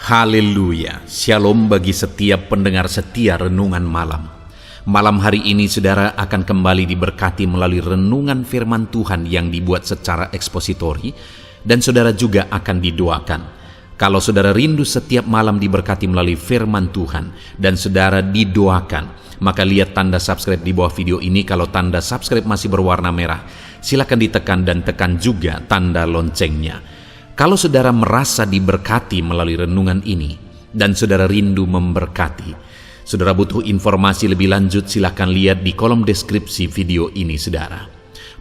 Haleluya, shalom bagi setiap pendengar setia renungan malam. Malam hari ini saudara akan kembali diberkati melalui renungan firman Tuhan yang dibuat secara ekspositori, dan saudara juga akan didoakan. Kalau saudara rindu setiap malam diberkati melalui firman Tuhan dan saudara didoakan, maka lihat tanda subscribe di bawah video ini. Kalau tanda subscribe masih berwarna merah, silakan ditekan dan tekan juga tanda loncengnya. Kalau saudara merasa diberkati melalui renungan ini dan saudara rindu memberkati, saudara butuh informasi lebih lanjut, silakan lihat di kolom deskripsi video ini saudara.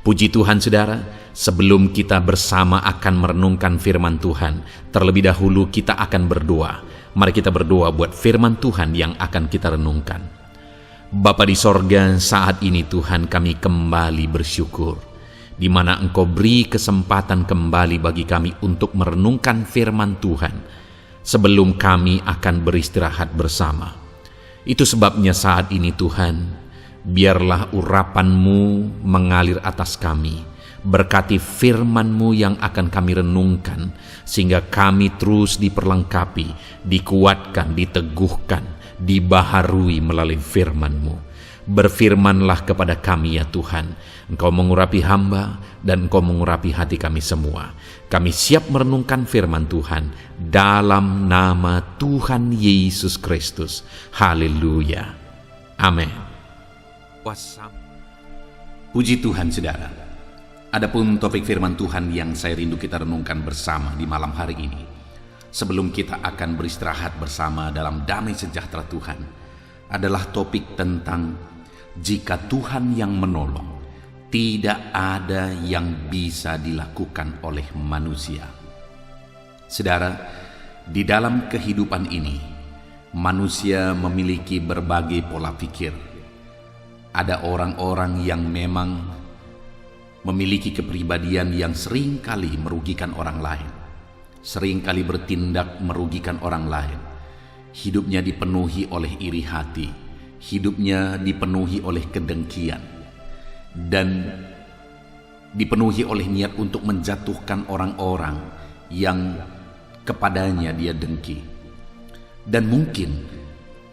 Puji Tuhan saudara, sebelum kita bersama akan merenungkan firman Tuhan, terlebih dahulu kita akan berdoa. Mari kita berdoa buat firman Tuhan yang akan kita renungkan. Bapa di sorga, saat ini Tuhan kami kembali bersyukur, di mana Engkau beri kesempatan kembali bagi kami untuk merenungkan firman Tuhan sebelum kami akan beristirahat bersama. Itu sebabnya saat ini Tuhan, biarlah urapan-Mu mengalir atas kami. Berkati firman-Mu yang akan kami renungkan, sehingga kami terus diperlengkapi, dikuatkan, diteguhkan, dibaharui melalui firman-Mu. Berfirmanlah kepada kami ya Tuhan, Engkau mengurapi hamba dan Engkau mengurapi hati kami semua. Kami siap merenungkan firman Tuhan dalam nama Tuhan Yesus Kristus. Haleluya. Amin. Puji Tuhan saudara. Adapun topik firman Tuhan yang saya rindu kita renungkan bersama di malam hari ini, sebelum kita akan beristirahat bersama dalam damai sejahtera Tuhan, adalah topik tentang jika Tuhan yang menolong, tidak ada yang bisa dilakukan oleh manusia. Saudara, di dalam kehidupan ini, manusia memiliki berbagai pola pikir. Ada orang-orang yang memang memiliki kepribadian yang seringkali merugikan orang lain, seringkali bertindak merugikan orang lain. Hidupnya dipenuhi oleh iri hati, hidupnya dipenuhi oleh kedengkian, dan dipenuhi oleh niat untuk menjatuhkan orang-orang yang kepadanya dia dengki. Dan mungkin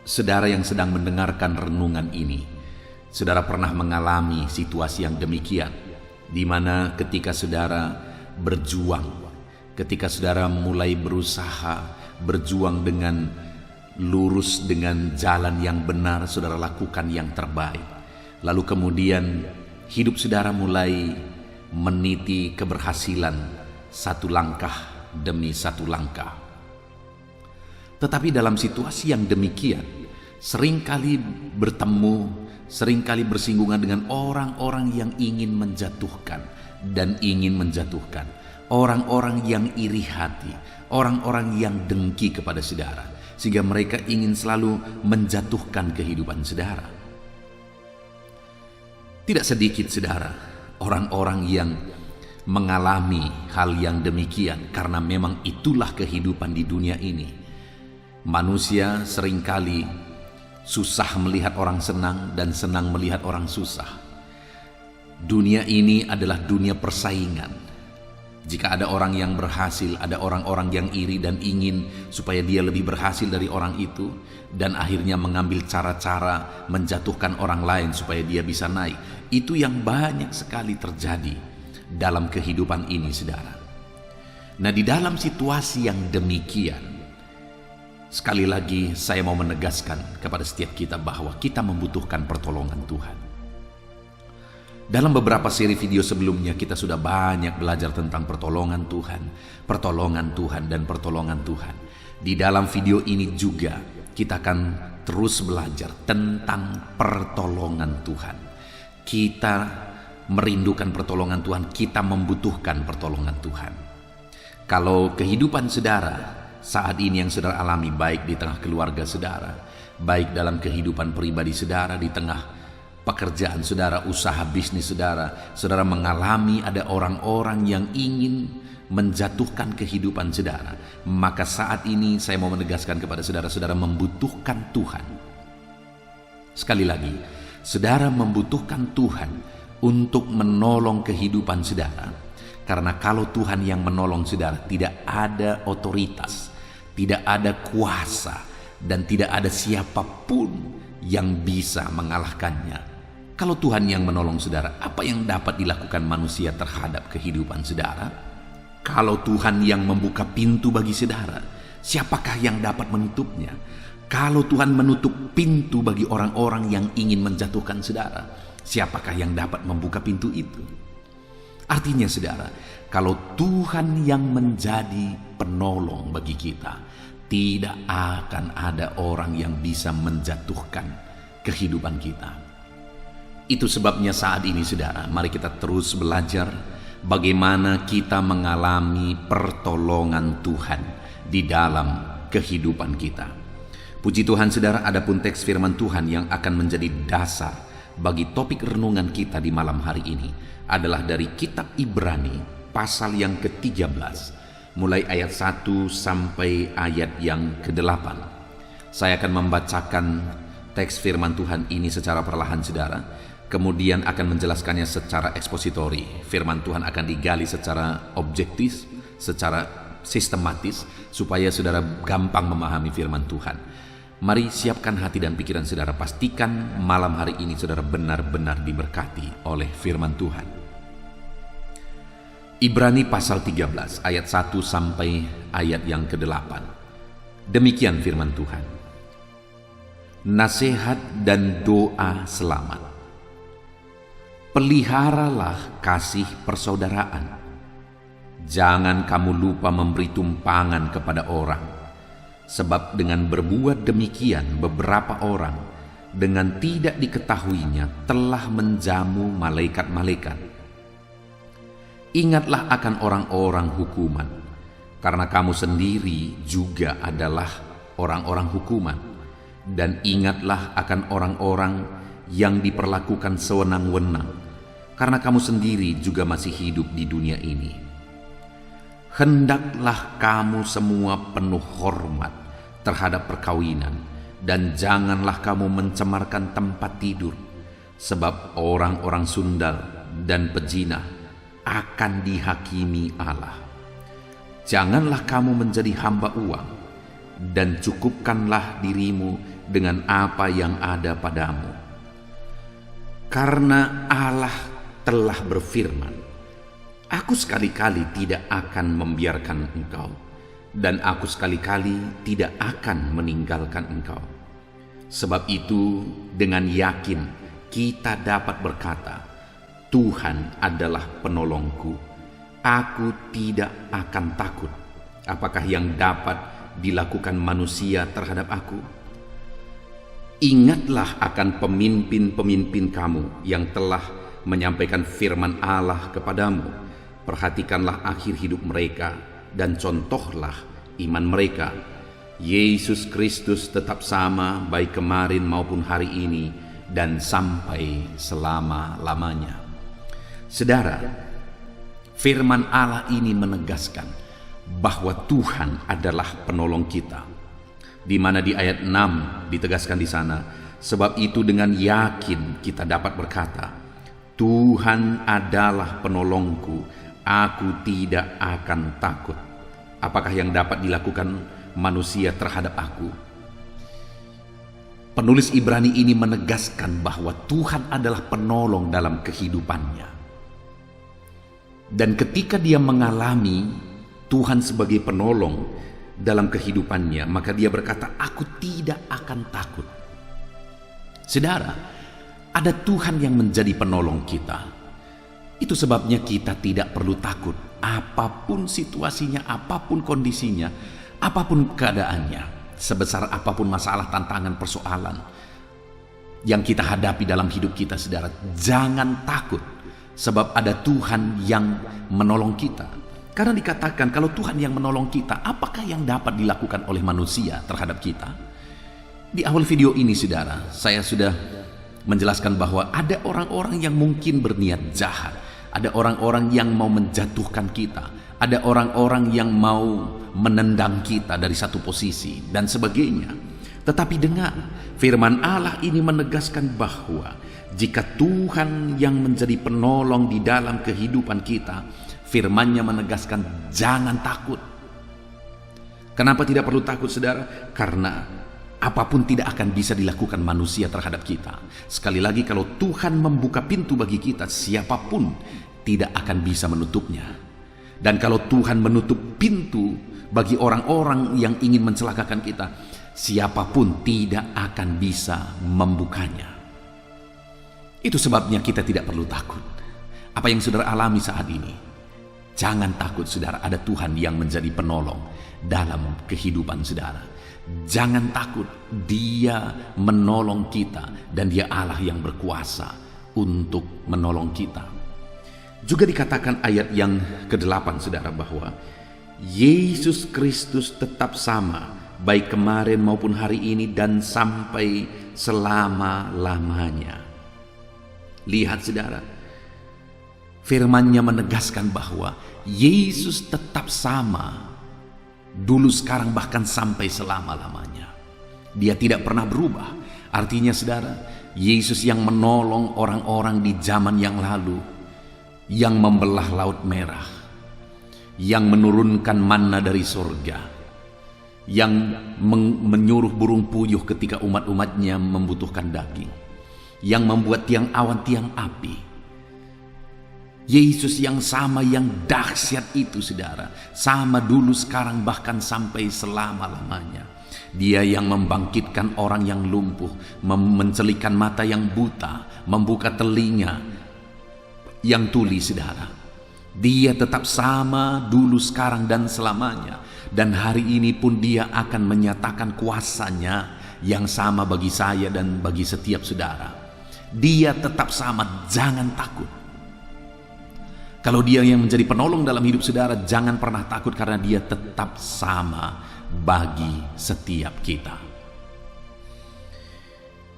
saudara yang sedang mendengarkan renungan ini, saudara pernah mengalami situasi yang demikian, di mana ketika saudara berjuang, ketika saudara mulai berusaha berjuang dengan lurus, dengan jalan yang benar, saudara lakukan yang terbaik. Lalu kemudian hidup saudara mulai meniti keberhasilan satu langkah demi satu langkah. Tetapi dalam situasi yang demikian, seringkali bertemu, seringkali bersinggungan dengan orang-orang yang ingin menjatuhkan dan ingin menjatuhkan, orang-orang yang iri hati, orang-orang yang dengki kepada saudara, sehingga mereka ingin selalu menjatuhkan kehidupan saudara. Tidak sedikit saudara, orang-orang yang mengalami hal yang demikian, karena memang itulah kehidupan di dunia ini. Manusia seringkali susah melihat orang senang dan senang melihat orang susah. Dunia ini adalah dunia persaingan. Jika ada orang yang berhasil, ada orang-orang yang iri dan ingin supaya dia lebih berhasil dari orang itu, dan akhirnya mengambil cara-cara menjatuhkan orang lain supaya dia bisa naik. Itu yang banyak sekali terjadi dalam kehidupan ini saudara. Nah, di dalam situasi yang demikian, sekali lagi saya mau menegaskan kepada setiap kita bahwa kita membutuhkan pertolongan Tuhan. Dalam beberapa seri video sebelumnya kita sudah banyak belajar tentang pertolongan Tuhan, dan pertolongan Tuhan. Di dalam video ini juga kita akan terus belajar tentang pertolongan Tuhan. Kita merindukan pertolongan Tuhan, kita membutuhkan pertolongan Tuhan. Kalau kehidupan saudara saat ini yang saudara alami, baik di tengah keluarga saudara, baik dalam kehidupan pribadi saudara, di tengah pekerjaan saudara, usaha bisnis saudara, saudara mengalami ada orang-orang yang ingin menjatuhkan kehidupan saudara, maka saat ini saya mau menegaskan kepada saudara, saudara membutuhkan Tuhan. Sekali lagi, saudara membutuhkan Tuhan untuk menolong kehidupan saudara. Karena kalau Tuhan yang menolong saudara, tidak ada otoritas, Tidak ada kuasa dan tidak ada siapapun yang bisa mengalahkannya. Kalau Tuhan yang menolong saudara, apa yang dapat dilakukan manusia terhadap kehidupan saudara? Kalau Tuhan yang membuka pintu bagi saudara, siapakah yang dapat menutupnya? Kalau Tuhan menutup pintu bagi orang-orang yang ingin menjatuhkan saudara, siapakah yang dapat membuka pintu itu? Artinya saudara, kalau Tuhan yang menjadi penolong bagi kita, tidak akan ada orang yang bisa menjatuhkan kehidupan kita. Itu sebabnya saat ini saudara, mari kita terus belajar bagaimana kita mengalami pertolongan Tuhan di dalam kehidupan kita. Puji Tuhan saudara, adapun teks firman Tuhan yang akan menjadi dasar bagi topik renungan kita di malam hari ini adalah dari kitab Ibrani pasal yang ke-13, mulai ayat 1 sampai ayat yang ke-8. Saya akan membacakan teks firman Tuhan ini secara perlahan saudara, kemudian akan menjelaskannya secara ekspositori. Firman Tuhan akan digali secara objektif, secara sistematis, supaya saudara gampang memahami firman Tuhan. Mari siapkan hati dan pikiran saudara, pastikan malam hari ini saudara benar-benar diberkati oleh firman Tuhan. Ibrani pasal 13 ayat 1 sampai ayat yang ke-8. Demikian firman Tuhan. Nasihat dan doa selamat. Peliharalah kasih persaudaraan. Jangan kamu lupa memberi tumpangan kepada orang, sebab dengan berbuat demikian beberapa orang dengan tidak diketahuinya telah menjamu malaikat-malaikat. Ingatlah akan orang-orang hukuman, karena kamu sendiri juga adalah orang-orang hukuman. Dan ingatlah akan orang-orang yang diperlakukan sewenang-wenang, karena kamu sendiri juga masih hidup di dunia ini. Hendaklah kamu semua penuh hormat terhadap perkawinan, dan janganlah kamu mencemarkan tempat tidur, sebab orang-orang sundal dan pezina akan dihakimi Allah. Janganlah kamu menjadi hamba uang, dan cukupkanlah dirimu dengan apa yang ada padamu. Karena Allah telah berfirman, Aku sekali-kali tidak akan membiarkan engkau, dan aku sekali-kali tidak akan meninggalkan engkau. Sebab itu dengan yakin kita dapat berkata, Tuhan adalah penolongku, aku tidak akan takut. Apakah yang dapat dilakukan manusia terhadap aku? Ingatlah akan pemimpin-pemimpin kamu yang telah menyampaikan firman Allah kepadamu. Perhatikanlah akhir hidup mereka dan contohlah iman mereka. Yesus Kristus tetap sama baik kemarin maupun hari ini dan sampai selama-lamanya. Saudara, firman Allah ini menegaskan bahwa Tuhan adalah penolong kita. Di mana di ayat 6 ditegaskan di sana, sebab itu dengan yakin kita dapat berkata, Tuhan adalah penolongku, aku tidak akan takut. Apakah yang dapat dilakukan manusia terhadap aku? Penulis Ibrani ini menegaskan bahwa Tuhan adalah penolong dalam kehidupannya. Dan ketika dia mengalami Tuhan sebagai penolong dalam kehidupannya, maka dia berkata, aku tidak akan takut. Saudara, ada Tuhan yang menjadi penolong kita. Itu sebabnya kita tidak perlu takut. Apapun situasinya, apapun kondisinya, apapun keadaannya, sebesar apapun masalah, tantangan, persoalan yang kita hadapi dalam hidup kita, saudara, jangan takut. Sebab ada Tuhan yang menolong kita. Karena dikatakan kalau Tuhan yang menolong kita, apakah yang dapat dilakukan oleh manusia terhadap kita? Di awal video ini saudara, saya sudah menjelaskan bahwa ada orang-orang yang mungkin berniat jahat. Ada orang-orang yang mau menjatuhkan kita. Ada orang-orang yang mau menendang kita dari satu posisi dan sebagainya. Tetapi dengar, firman Allah ini menegaskan bahwa jika Tuhan yang menjadi penolong di dalam kehidupan kita, firman-Nya menegaskan jangan takut. Kenapa tidak perlu takut, saudara? Karena apapun tidak akan bisa dilakukan manusia terhadap kita. Sekali lagi, kalau Tuhan membuka pintu bagi kita, siapapun tidak akan bisa menutupnya. Dan kalau Tuhan menutup pintu bagi orang-orang yang ingin mencelakakan kita, siapapun tidak akan bisa membukanya. Itu sebabnya kita tidak perlu takut. Apa yang saudara alami saat ini, jangan takut, saudara. Ada Tuhan yang menjadi penolong dalam kehidupan saudara. Jangan takut, Dia menolong kita dan Dia Allah yang berkuasa untuk menolong kita. Juga dikatakan ayat yang ke-8, saudara, bahwa Yesus Kristus tetap sama, baik kemarin maupun hari ini dan sampai selama-lamanya. Lihat, saudara, firman-Nya menegaskan bahwa Yesus tetap sama, dulu, sekarang, bahkan sampai selama-lamanya. Dia tidak pernah berubah. Artinya, saudara, Yesus yang menolong orang-orang di zaman yang lalu, yang membelah Laut Merah, yang menurunkan manna dari surga, yang menyuruh burung puyuh ketika umat-umatnya membutuhkan daging, yang membuat tiang awan, tiang api. Yesus yang sama, yang dahsyat itu, saudara, sama dulu, sekarang, bahkan sampai selama-lamanya. Dia yang membangkitkan orang yang lumpuh, mencelikan mata yang buta, membuka telinga yang tuli, saudara. Dia tetap sama dulu, sekarang, dan selamanya. Dan hari ini pun Dia akan menyatakan kuasa-Nya yang sama bagi saya dan bagi setiap saudara. Dia tetap sama, jangan takut. Kalau Dia yang menjadi penolong dalam hidup saudara, jangan pernah takut, karena Dia tetap sama bagi setiap kita.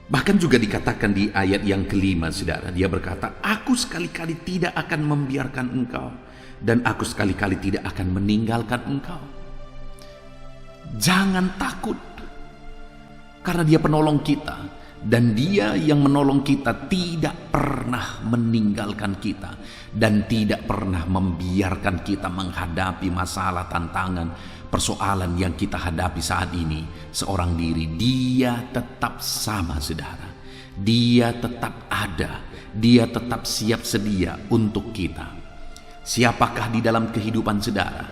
Bahkan juga dikatakan di ayat yang ke-5, saudara, Dia berkata, "Aku sekali-kali tidak akan membiarkan engkau, dan aku sekali-kali tidak akan meninggalkan engkau." Jangan takut, karena Dia penolong kita. Dan Dia yang menolong kita tidak pernah meninggalkan kita, dan tidak pernah membiarkan kita menghadapi masalah, tantangan, persoalan yang kita hadapi saat ini seorang diri. Dia tetap sama, saudara. Dia tetap ada. Dia tetap siap sedia untuk kita. Siapakah di dalam kehidupan saudara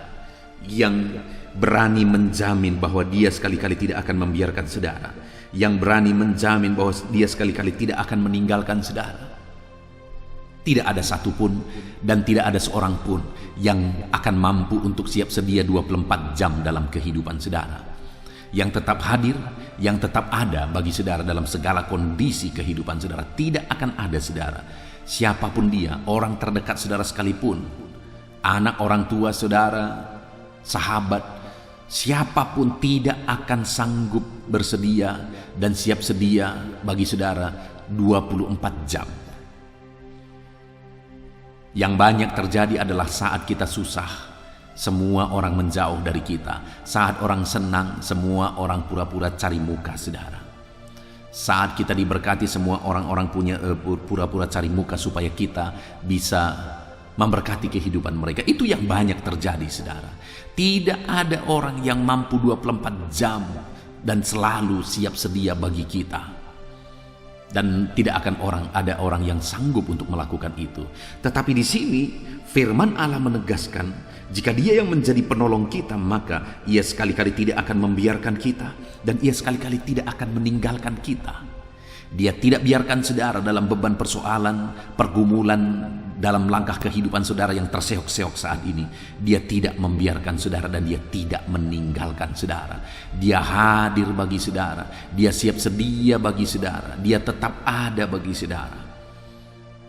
yang berani menjamin bahwa Dia sekali-kali tidak akan membiarkan saudara, yang berani menjamin bahwa Dia sekali-kali tidak akan meninggalkan saudara? Tidak ada satupun, dan tidak ada seorang pun yang akan mampu untuk siap sedia 24 jam dalam kehidupan saudara. Yang tetap hadir, yang tetap ada bagi saudara dalam segala kondisi kehidupan saudara. Tidak akan ada, saudara, siapapun dia, orang terdekat saudara sekalipun, anak, orang tua saudara, sahabat, siapapun tidak akan sanggup bersedia dan siap sedia bagi saudara 24 jam. Yang banyak terjadi adalah saat kita susah, semua orang menjauh dari kita. Saat orang senang, semua orang pura-pura cari muka, saudara. Saat kita diberkati, semua orang-orang punya pura-pura cari muka supaya kita bisa memberkati kehidupan mereka. Itu yang banyak terjadi, saudara. Tidak ada orang yang mampu 24 jam dan selalu siap sedia bagi kita. Dan tidak akan ada orang yang sanggup untuk melakukan itu. Tetapi di sini firman Allah menegaskan, jika Dia yang menjadi penolong kita, maka Ia sekali-kali tidak akan membiarkan kita, dan Ia sekali-kali tidak akan meninggalkan kita. Dia tidak biarkan saudara dalam beban persoalan, pergumulan, dalam langkah kehidupan saudara yang terseok-seok saat ini. Dia tidak membiarkan saudara, dan Dia tidak meninggalkan saudara. Dia hadir bagi saudara. Dia siap sedia bagi saudara. Dia tetap ada bagi saudara.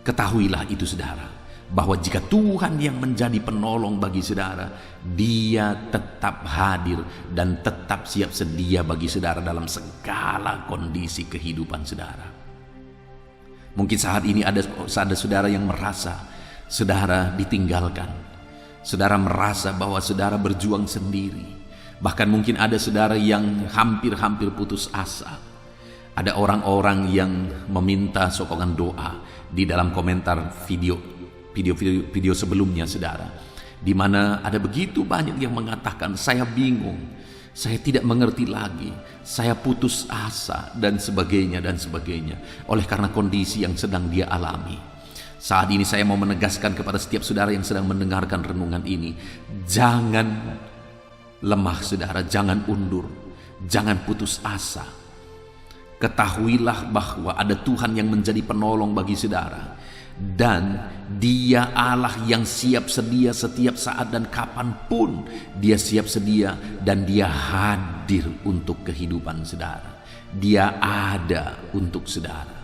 Ketahuilah itu, saudara, bahwa jika Tuhan yang menjadi penolong bagi saudara, Dia tetap hadir dan tetap siap sedia bagi saudara dalam segala kondisi kehidupan saudara. Mungkin saat ini ada saudara yang merasa saudara ditinggalkan. Saudara merasa bahwa saudara berjuang sendiri. Bahkan mungkin ada saudara yang hampir-hampir putus asa. Ada orang-orang yang meminta sokongan doa di dalam komentar video sebelumnya, saudara, di mana ada begitu banyak yang mengatakan, saya bingung, Saya tidak mengerti lagi, saya putus asa, dan sebagainya, dan sebagainya. Oleh karena kondisi yang sedang dia alami. Saat ini saya mau menegaskan kepada setiap saudara yang sedang mendengarkan renungan ini, jangan lemah saudara, jangan undur, jangan putus asa. Ketahuilah bahwa ada Tuhan yang menjadi penolong bagi saudara. Dan Dia Allah yang siap sedia setiap saat dan kapanpun. Dia siap sedia dan Dia hadir untuk kehidupan saudara. Dia ada untuk saudara.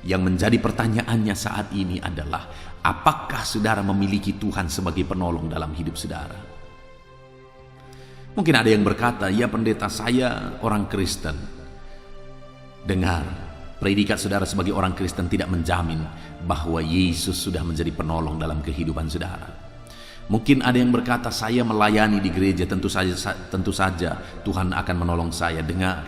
Yang menjadi pertanyaannya saat ini adalah, apakah saudara memiliki Tuhan sebagai penolong dalam hidup saudara? Mungkin ada yang berkata, ya pendeta, saya orang Kristen. Dengar, predikat saudara sebagai orang Kristen tidak menjamin bahwa Yesus sudah menjadi penolong dalam kehidupan saudara. Mungkin ada yang berkata, saya melayani di gereja, tentu saja Tuhan akan menolong saya. Dengar,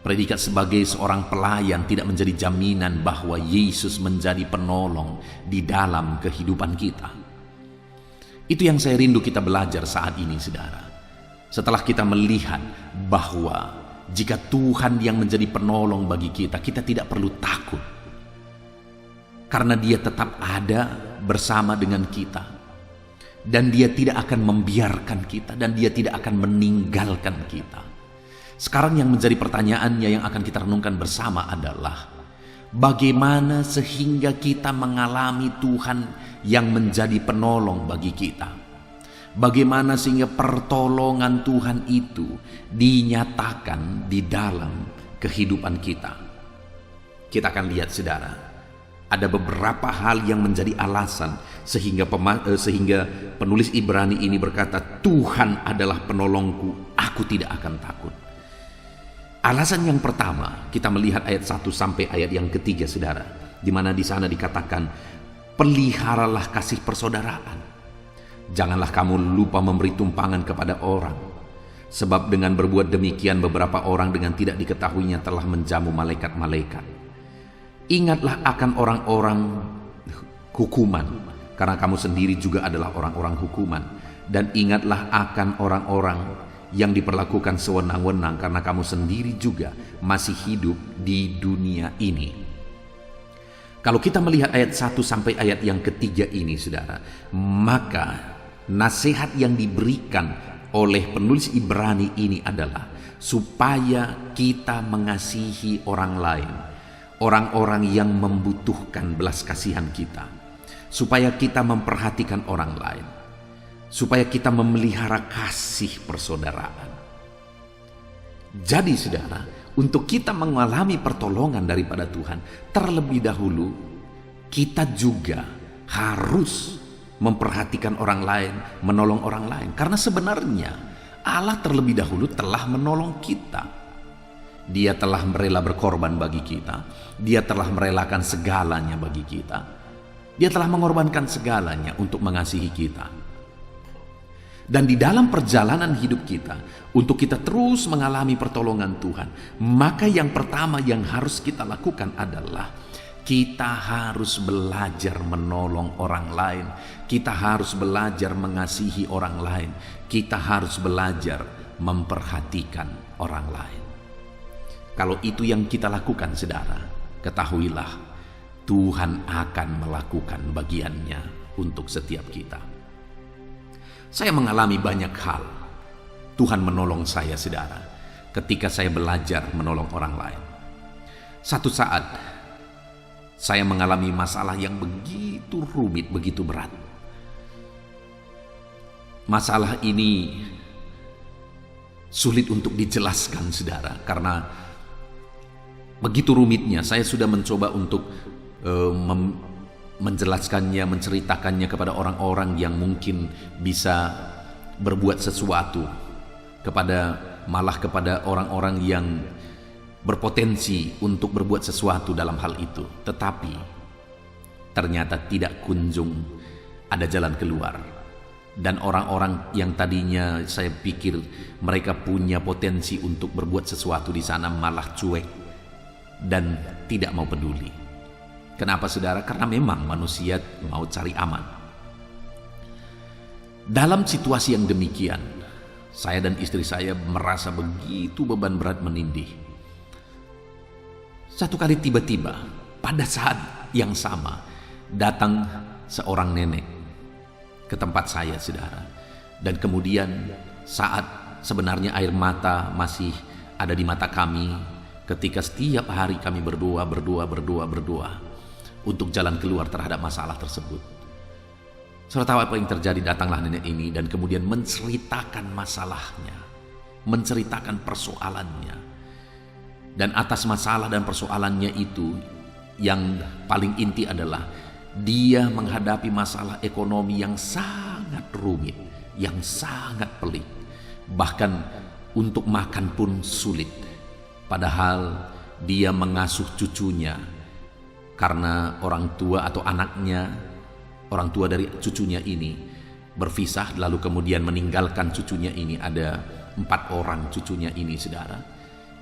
predikat sebagai seorang pelayan tidak menjadi jaminan bahwa Yesus menjadi penolong di dalam kehidupan kita. Itu yang saya rindu kita belajar saat ini saudara. Setelah kita melihat bahwa jika Tuhan yang menjadi penolong bagi kita, kita tidak perlu takut. Karena Dia tetap ada bersama dengan kita. Dan Dia tidak akan membiarkan kita. Dan Dia tidak akan meninggalkan kita. Sekarang yang menjadi pertanyaannya yang akan kita renungkan bersama adalah, bagaimana sehingga kita mengalami Tuhan yang menjadi penolong bagi kita? Bagaimana sehingga pertolongan Tuhan itu dinyatakan di dalam kehidupan kita? Kita akan lihat saudara, ada beberapa hal yang menjadi alasan sehingga penulis Ibrani ini berkata, Tuhan adalah penolongku, aku tidak akan takut. Alasan yang pertama, kita melihat ayat 1 sampai ayat yang ketiga saudara, di mana di sana dikatakan, peliharalah kasih persaudaraan. Janganlah kamu lupa memberi tumpangan kepada orang, sebab dengan berbuat demikian beberapa orang dengan tidak diketahuinya telah menjamu malaikat-malaikat. Ingatlah akan orang-orang hukuman, karena kamu sendiri juga adalah orang-orang hukuman. Dan ingatlah akan orang-orang yang diperlakukan sewenang-wenang, karena kamu sendiri juga masih hidup di dunia ini. Kalau kita melihat ayat 1 sampai ayat yang ketiga ini saudara, maka nasihat yang diberikan oleh penulis Ibrani ini adalah supaya kita mengasihi orang lain, orang-orang yang membutuhkan belas kasihan kita, supaya kita memperhatikan orang lain, supaya kita memelihara kasih persaudaraan. Jadi saudara, untuk kita mengalami pertolongan daripada Tuhan, terlebih dahulu kita juga harus memperhatikan orang lain, menolong orang lain. Karena sebenarnya Allah terlebih dahulu telah menolong kita. Dia telah rela berkorban bagi kita. Dia telah merelakan segalanya bagi kita. Dia telah mengorbankan segalanya untuk mengasihi kita. Dan di dalam perjalanan hidup kita, untuk kita terus mengalami pertolongan Tuhan, maka yang pertama yang harus kita lakukan adalah kita harus belajar menolong orang lain. Kita harus belajar mengasihi orang lain. Kita harus belajar memperhatikan orang lain. Kalau itu yang kita lakukan saudara, ketahuilah Tuhan akan melakukan bagiannya untuk setiap kita. Saya mengalami banyak hal. Tuhan menolong saya saudara, ketika saya belajar menolong orang lain. Satu saat saya mengalami masalah yang begitu rumit, begitu berat. Masalah ini sulit untuk dijelaskan saudara, karena begitu rumitnya. Saya sudah mencoba untuk menjelaskannya, menceritakannya kepada orang-orang yang mungkin bisa berbuat sesuatu, malah kepada orang-orang yang berpotensi untuk berbuat sesuatu dalam hal itu. Tetapi ternyata tidak kunjung ada jalan keluar. Dan orang-orang yang tadinya saya pikir mereka punya potensi untuk berbuat sesuatu di sana malah cuek dan tidak mau peduli. Kenapa saudara? Karena memang manusia mau cari aman. Dalam situasi yang demikian, Saya dan istri saya merasa begitu beban berat menindih. Satu kali tiba-tiba pada saat yang sama datang seorang nenek ke tempat saya, saudara. Dan kemudian saat sebenarnya air mata masih ada di mata kami, ketika setiap hari kami berdoa untuk jalan keluar terhadap masalah tersebut. Saudara tahu apa yang terjadi? Datanglah nenek ini dan kemudian menceritakan masalahnya, menceritakan persoalannya. Dan atas masalah dan persoalannya itu, yang paling inti adalah dia menghadapi masalah ekonomi yang sangat rumit, yang sangat pelik. Bahkan untuk makan pun sulit. Padahal dia mengasuh cucunya karena orang tua atau anaknya, orang tua dari cucunya ini berpisah, lalu kemudian meninggalkan cucunya ini. Ada 4 orang cucunya ini, saudara,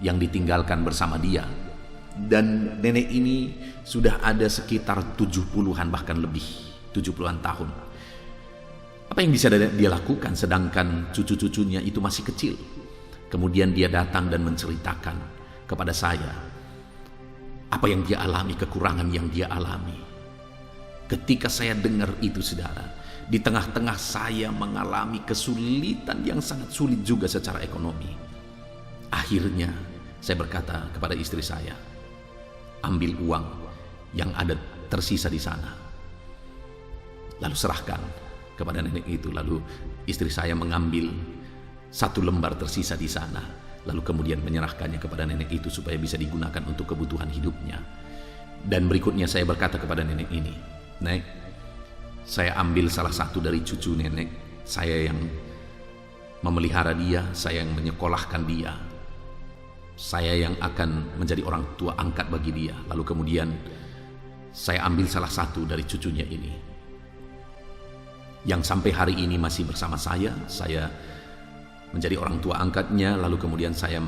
yang ditinggalkan bersama dia. Dan nenek ini sudah ada sekitar 70-an, bahkan lebih 70-an tahun. Apa yang bisa dia lakukan sedangkan cucu-cucunya itu masih kecil? Kemudian dia datang dan menceritakan kepada saya apa yang dia alami, kekurangan yang dia alami. Ketika saya dengar itu, saudara, di tengah-tengah saya mengalami kesulitan yang sangat sulit juga secara ekonomi. Akhirnya saya berkata kepada istri saya, ambil uang yang ada tersisa di sana, lalu serahkan kepada nenek itu. Lalu istri saya mengambil 1 lembar tersisa di sana, lalu kemudian menyerahkannya kepada nenek itu supaya bisa digunakan untuk kebutuhan hidupnya. Dan berikutnya saya berkata kepada nenek ini, Nek, saya ambil salah satu dari cucu nenek, saya yang memelihara dia, saya yang menyekolahkan dia, saya yang akan menjadi orang tua angkat bagi dia. Lalu kemudian saya ambil salah satu dari cucunya ini, yang sampai hari ini masih bersama saya menjadi orang tua angkatnya. Lalu kemudian saya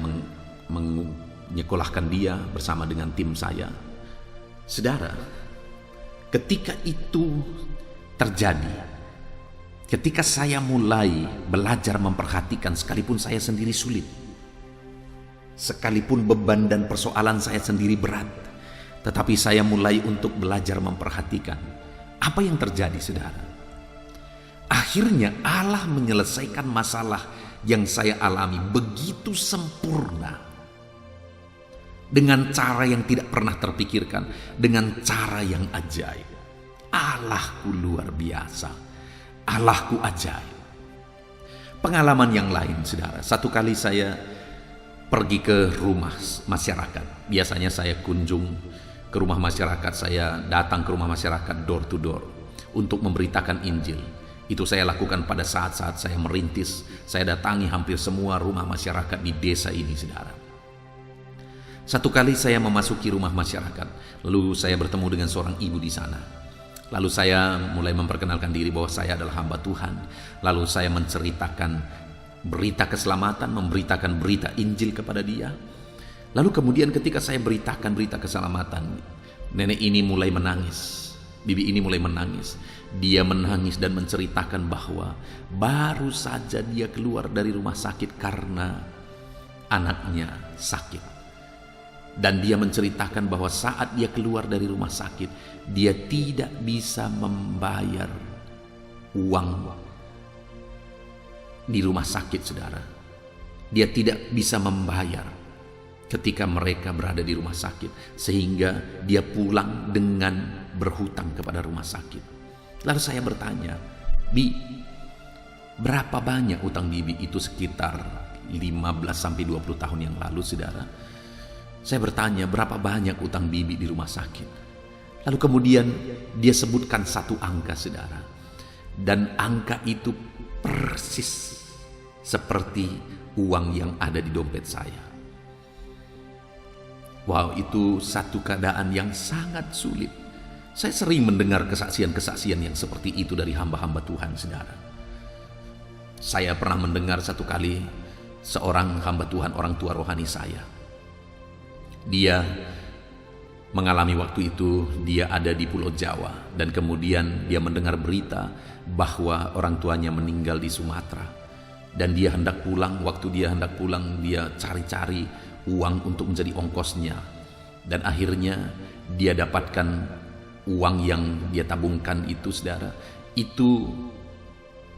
menyekolahkan dia bersama dengan tim saya. Saudara, ketika itu terjadi, ketika saya mulai belajar memperhatikan, sekalipun saya sendiri sulit, sekalipun beban dan persoalan saya sendiri berat, tetapi saya mulai untuk belajar memperhatikan apa yang terjadi, saudara. Akhirnya Allah menyelesaikan masalah yang saya alami begitu sempurna, dengan cara yang tidak pernah terpikirkan, dengan cara yang ajaib. Allahku luar biasa, Allahku ajaib. Pengalaman yang lain, saudara, satu kali saya pergi ke rumah masyarakat. Biasanya saya kunjung ke rumah masyarakat, saya datang ke rumah masyarakat door to door untuk memberitakan Injil. Itu saya lakukan pada saat-saat saya merintis. Saya datangi hampir semua rumah masyarakat di desa ini, saudara. Satu kali saya memasuki rumah masyarakat, lalu saya bertemu dengan seorang ibu di sana. Lalu saya mulai memperkenalkan diri bahwa saya adalah hamba Tuhan. Lalu saya menceritakan berita keselamatan, memberitakan berita Injil kepada dia. Lalu kemudian ketika saya beritakan berita keselamatan, nenek ini mulai menangis. Bibi ini mulai menangis. Dia menangis dan menceritakan bahwa baru saja dia keluar dari rumah sakit karena anaknya sakit. Dan dia menceritakan bahwa saat dia keluar dari rumah sakit, dia tidak bisa membayar uang di rumah sakit, saudara. Dia tidak bisa membayar ketika mereka berada di rumah sakit, sehingga dia pulang dengan berhutang kepada rumah sakit. Lalu saya bertanya, Bi, berapa banyak utang Bibi? Itu sekitar 15-20 tahun yang lalu, saudara. Saya bertanya, berapa banyak utang Bibi di rumah sakit? Lalu kemudian dia sebutkan satu angka, saudara. Dan angka itu persis seperti uang yang ada di dompet saya. Wow, itu satu keadaan yang sangat sulit. Saya sering mendengar kesaksian-kesaksian yang seperti itu dari hamba-hamba Tuhan, saudara. Saya pernah mendengar satu kali seorang hamba Tuhan, orang tua rohani saya. Dia mengalami waktu itu, dia ada di Pulau Jawa, dan kemudian dia mendengar berita bahwa orang tuanya meninggal di Sumatera. Dan dia hendak pulang, waktu dia hendak pulang dia cari-cari uang untuk menjadi ongkosnya. Dan akhirnya dia dapatkan uang yang dia tabungkan itu, saudara, itu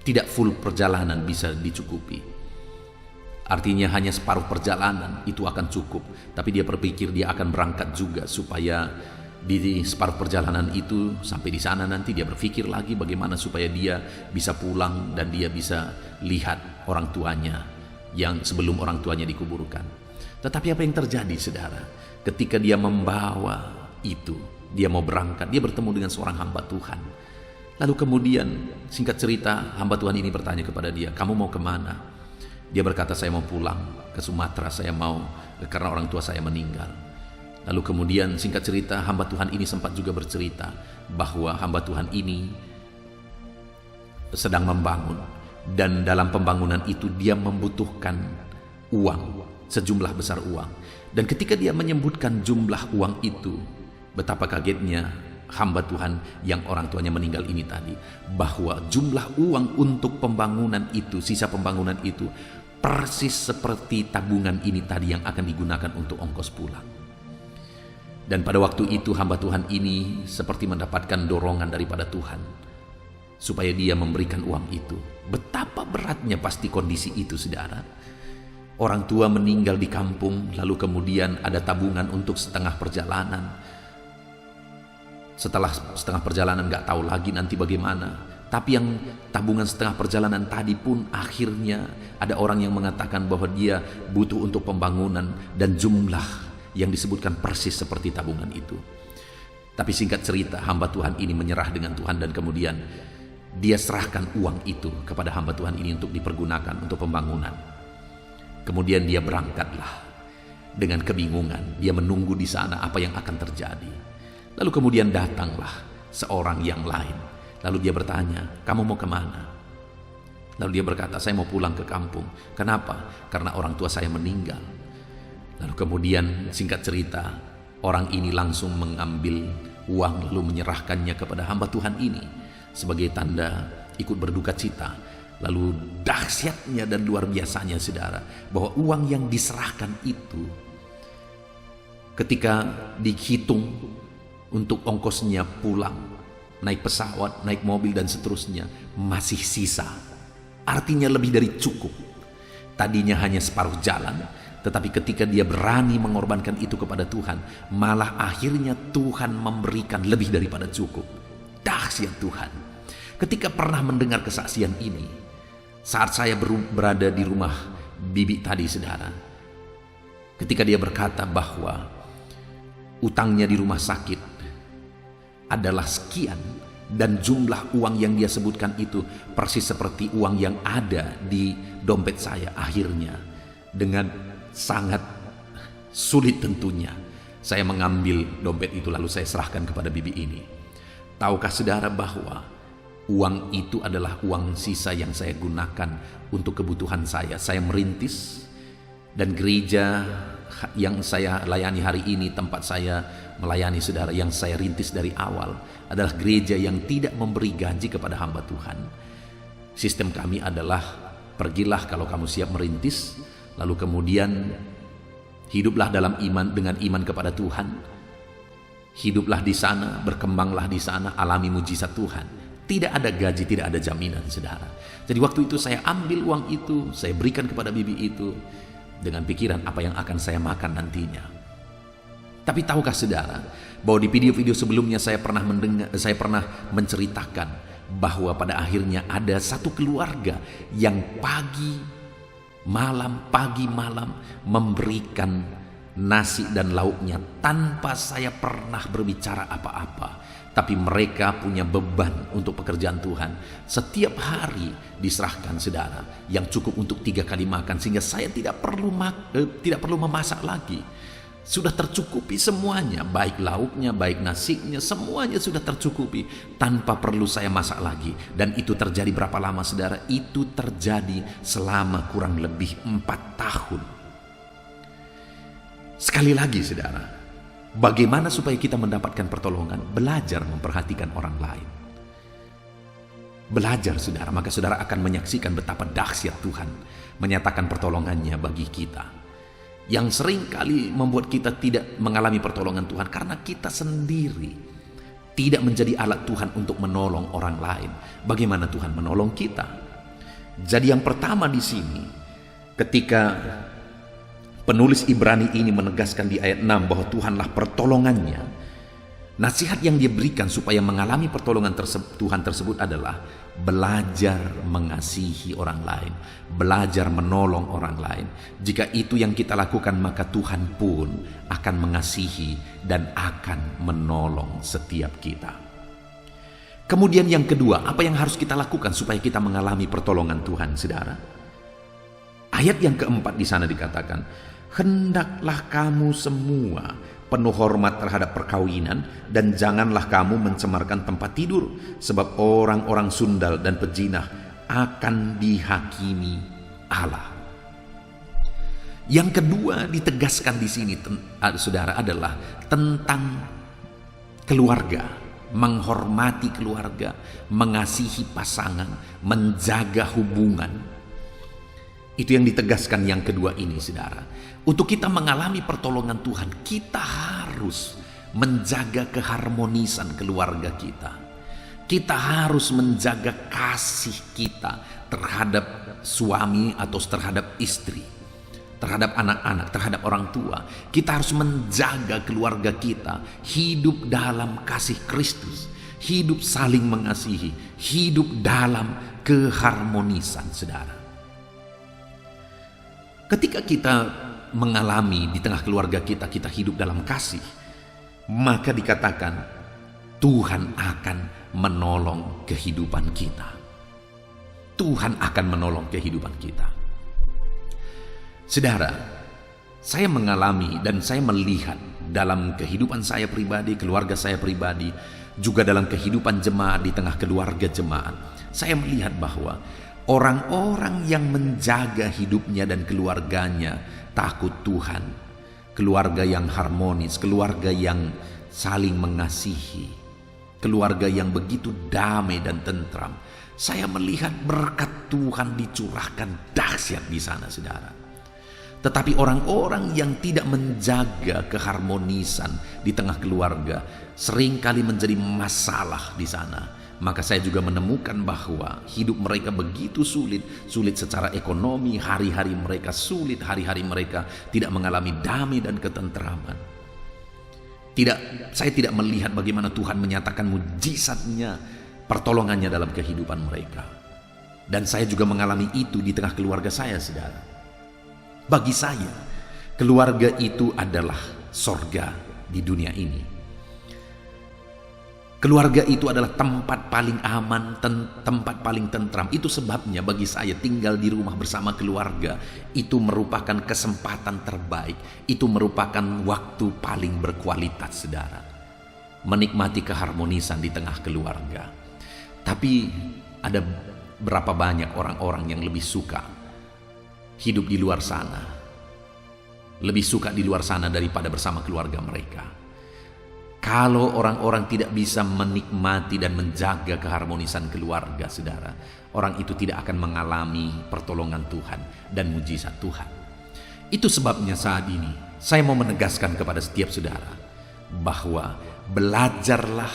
tidak full perjalanan bisa dicukupi. Artinya hanya separuh perjalanan itu akan cukup. Tapi dia berpikir dia akan berangkat juga supaya di separuh perjalanan itu sampai di sana nanti dia berpikir lagi bagaimana supaya dia bisa pulang dan dia bisa lihat orang tuanya yang sebelum orang tuanya dikuburkan. Tetapi apa yang terjadi, saudara? Ketika dia membawa itu, dia mau berangkat, dia bertemu dengan seorang hamba Tuhan. Lalu kemudian singkat cerita hamba Tuhan ini bertanya kepada dia, kamu mau kemana? Dia berkata, saya mau pulang ke Sumatera, saya mau karena orang tua saya meninggal. Lalu kemudian singkat cerita hamba Tuhan ini sempat juga bercerita bahwa hamba Tuhan ini sedang membangun, dan dalam pembangunan itu dia membutuhkan uang, sejumlah besar uang. Dan ketika dia menyebutkan jumlah uang itu, betapa kagetnya hamba Tuhan yang orang tuanya meninggal ini tadi, bahwa jumlah uang untuk pembangunan itu, sisa pembangunan itu persis seperti tabungan ini tadi yang akan digunakan untuk ongkos pulang. Dan pada waktu itu hamba Tuhan ini seperti mendapatkan dorongan daripada Tuhan supaya dia memberikan uang itu. Betapa beratnya pasti kondisi itu, saudara. Orang tua meninggal di kampung, lalu kemudian ada tabungan untuk setengah perjalanan. Setelah setengah perjalanan gak tahu lagi nanti bagaimana. Tapi yang tabungan setengah perjalanan tadi pun akhirnya ada orang yang mengatakan bahwa dia butuh untuk pembangunan, dan jumlah yang disebutkan persis seperti tabungan itu. Tapi singkat cerita hamba Tuhan ini menyerah dengan Tuhan, dan kemudian dia serahkan uang itu kepada hamba Tuhan ini untuk dipergunakan untuk pembangunan. Kemudian dia berangkatlah dengan kebingungan. Dia menunggu di sana apa yang akan terjadi. Lalu kemudian datanglah seorang yang lain. Lalu dia bertanya, kamu mau kemana? Lalu dia berkata, saya mau pulang ke kampung. Kenapa? Karena orang tua saya meninggal. Lalu kemudian singkat cerita orang ini langsung mengambil uang lalu menyerahkannya kepada hamba Tuhan ini sebagai tanda ikut berduka cita. Lalu dahsyatnya dan luar biasanya, saudara, bahwa uang yang diserahkan itu ketika dihitung untuk ongkosnya pulang, naik pesawat, naik mobil dan seterusnya, masih sisa. Artinya lebih dari cukup. Tadinya hanya separuh jalan, tetapi ketika dia berani mengorbankan itu kepada Tuhan, malah akhirnya Tuhan memberikan lebih daripada cukup. Dahsyat Tuhan. Ketika pernah mendengar kesaksian ini, saat saya berada di rumah bibi tadi, saudara, ketika dia berkata bahwa utangnya di rumah sakit adalah sekian, dan jumlah uang yang dia sebutkan itu persis seperti uang yang ada di dompet saya. Akhirnya dengan sangat sulit tentunya saya mengambil dompet itu lalu saya serahkan kepada bibi ini. Tahukah saudara bahwa uang itu adalah uang sisa yang saya gunakan untuk kebutuhan saya. Saya merintis, dan gereja yang saya layani hari ini, tempat saya melayani saudara, yang saya rintis dari awal, adalah gereja yang tidak memberi gaji kepada hamba Tuhan. Sistem kami adalah, pergilah kalau kamu siap merintis, lalu kemudian hiduplah dalam iman, dengan iman kepada Tuhan. Hiduplah di sana, berkembanglah di sana, alami mujizat Tuhan. Tidak ada gaji, tidak ada jaminan, saudara. Jadi waktu itu saya ambil uang itu, saya berikan kepada bibi itu dengan pikiran apa yang akan saya makan nantinya. Tapi tahukah saudara bahwa di video-video sebelumnya saya pernah menceritakan bahwa pada akhirnya ada satu keluarga yang pagi malam memberikan nasi dan lauknya tanpa saya pernah berbicara apa-apa. Tapi mereka punya beban untuk pekerjaan Tuhan. Setiap hari diserahkan, saudara, yang cukup untuk 3 kali makan, sehingga saya tidak perlu memasak lagi. Sudah tercukupi semuanya, baik lauknya, baik nasinya, semuanya sudah tercukupi tanpa perlu saya masak lagi. Dan itu terjadi berapa lama, saudara? Itu terjadi selama kurang lebih 4 tahun. Sekali lagi, saudara, bagaimana supaya kita mendapatkan pertolongan? Belajar memperhatikan orang lain. belajar saudara, maka saudara akan menyaksikan betapa dahsyat Tuhan menyatakan pertolongannya bagi kita. Yang sering kali membuat kita tidak mengalami pertolongan Tuhan karena kita sendiri tidak menjadi alat Tuhan untuk menolong orang lain. Bagaimana Tuhan menolong kita? Jadi yang pertama di sini, ketika penulis Ibrani ini menegaskan di ayat 6 bahwa Tuhanlah pertolongannya, nasihat yang dia berikan supaya mengalami pertolongan Tuhan tersebut adalah belajar mengasihi orang lain, belajar menolong orang lain. Jika itu yang kita lakukan, maka Tuhan pun akan mengasihi dan akan menolong setiap kita. Kemudian yang kedua, apa yang harus kita lakukan supaya kita mengalami pertolongan Tuhan, saudara? Ayat yang keempat di sana dikatakan, hendaklah kamu semua penuh hormat terhadap perkawinan, dan janganlah kamu mencemarkan tempat tidur, sebab orang-orang sundal dan pejinah akan dihakimi Allah. Yang kedua ditegaskan di sini, saudara, adalah tentang keluarga, menghormati keluarga, mengasihi pasangan, menjaga hubungan. Itu yang ditegaskan yang kedua ini, saudara. Untuk kita mengalami pertolongan Tuhan, kita harus menjaga keharmonisan keluarga kita. Kita harus menjaga kasih kita terhadap suami atau terhadap istri, terhadap anak-anak, terhadap orang tua. Kita harus menjaga keluarga kita hidup dalam kasih Kristus, hidup saling mengasihi, hidup dalam keharmonisan, saudara. Ketika kita mengalami di tengah keluarga kita, kita hidup dalam kasih, maka dikatakan Tuhan akan menolong kehidupan kita. Tuhan akan menolong kehidupan kita. Saudara, saya mengalami dan saya melihat dalam kehidupan saya pribadi, keluarga saya pribadi, juga dalam kehidupan jemaat di tengah keluarga jemaat, saya melihat bahwa orang-orang yang menjaga hidupnya dan keluarganya takut Tuhan, keluarga yang harmonis, keluarga yang saling mengasihi, keluarga yang begitu damai dan tentram, saya melihat berkat Tuhan dicurahkan dahsyat di sana, saudara. Tetapi orang-orang yang tidak menjaga keharmonisan di tengah keluarga seringkali menjadi masalah di sana. Maka saya juga menemukan bahwa hidup mereka begitu sulit secara ekonomi, hari-hari mereka sulit, hari-hari mereka tidak mengalami damai dan ketentraman. Saya tidak melihat bagaimana Tuhan menyatakan mujizatnya, pertolongannya dalam kehidupan mereka. Dan saya juga mengalami itu di tengah keluarga saya, saudara. Bagi saya, keluarga itu adalah sorga di dunia ini. Keluarga itu adalah tempat paling aman, tempat paling tentram. Itu sebabnya bagi saya tinggal di rumah bersama keluarga itu merupakan kesempatan terbaik. Itu merupakan waktu paling berkualitas, saudara. Menikmati keharmonisan di tengah keluarga. Tapi ada berapa banyak orang-orang yang lebih suka hidup di luar sana. Lebih suka di luar sana daripada bersama keluarga mereka. Kalau orang-orang tidak bisa menikmati dan menjaga keharmonisan keluarga, saudara, orang itu tidak akan mengalami pertolongan Tuhan dan mujizat Tuhan. Itu sebabnya saat ini saya mau menegaskan kepada setiap saudara bahwa belajarlah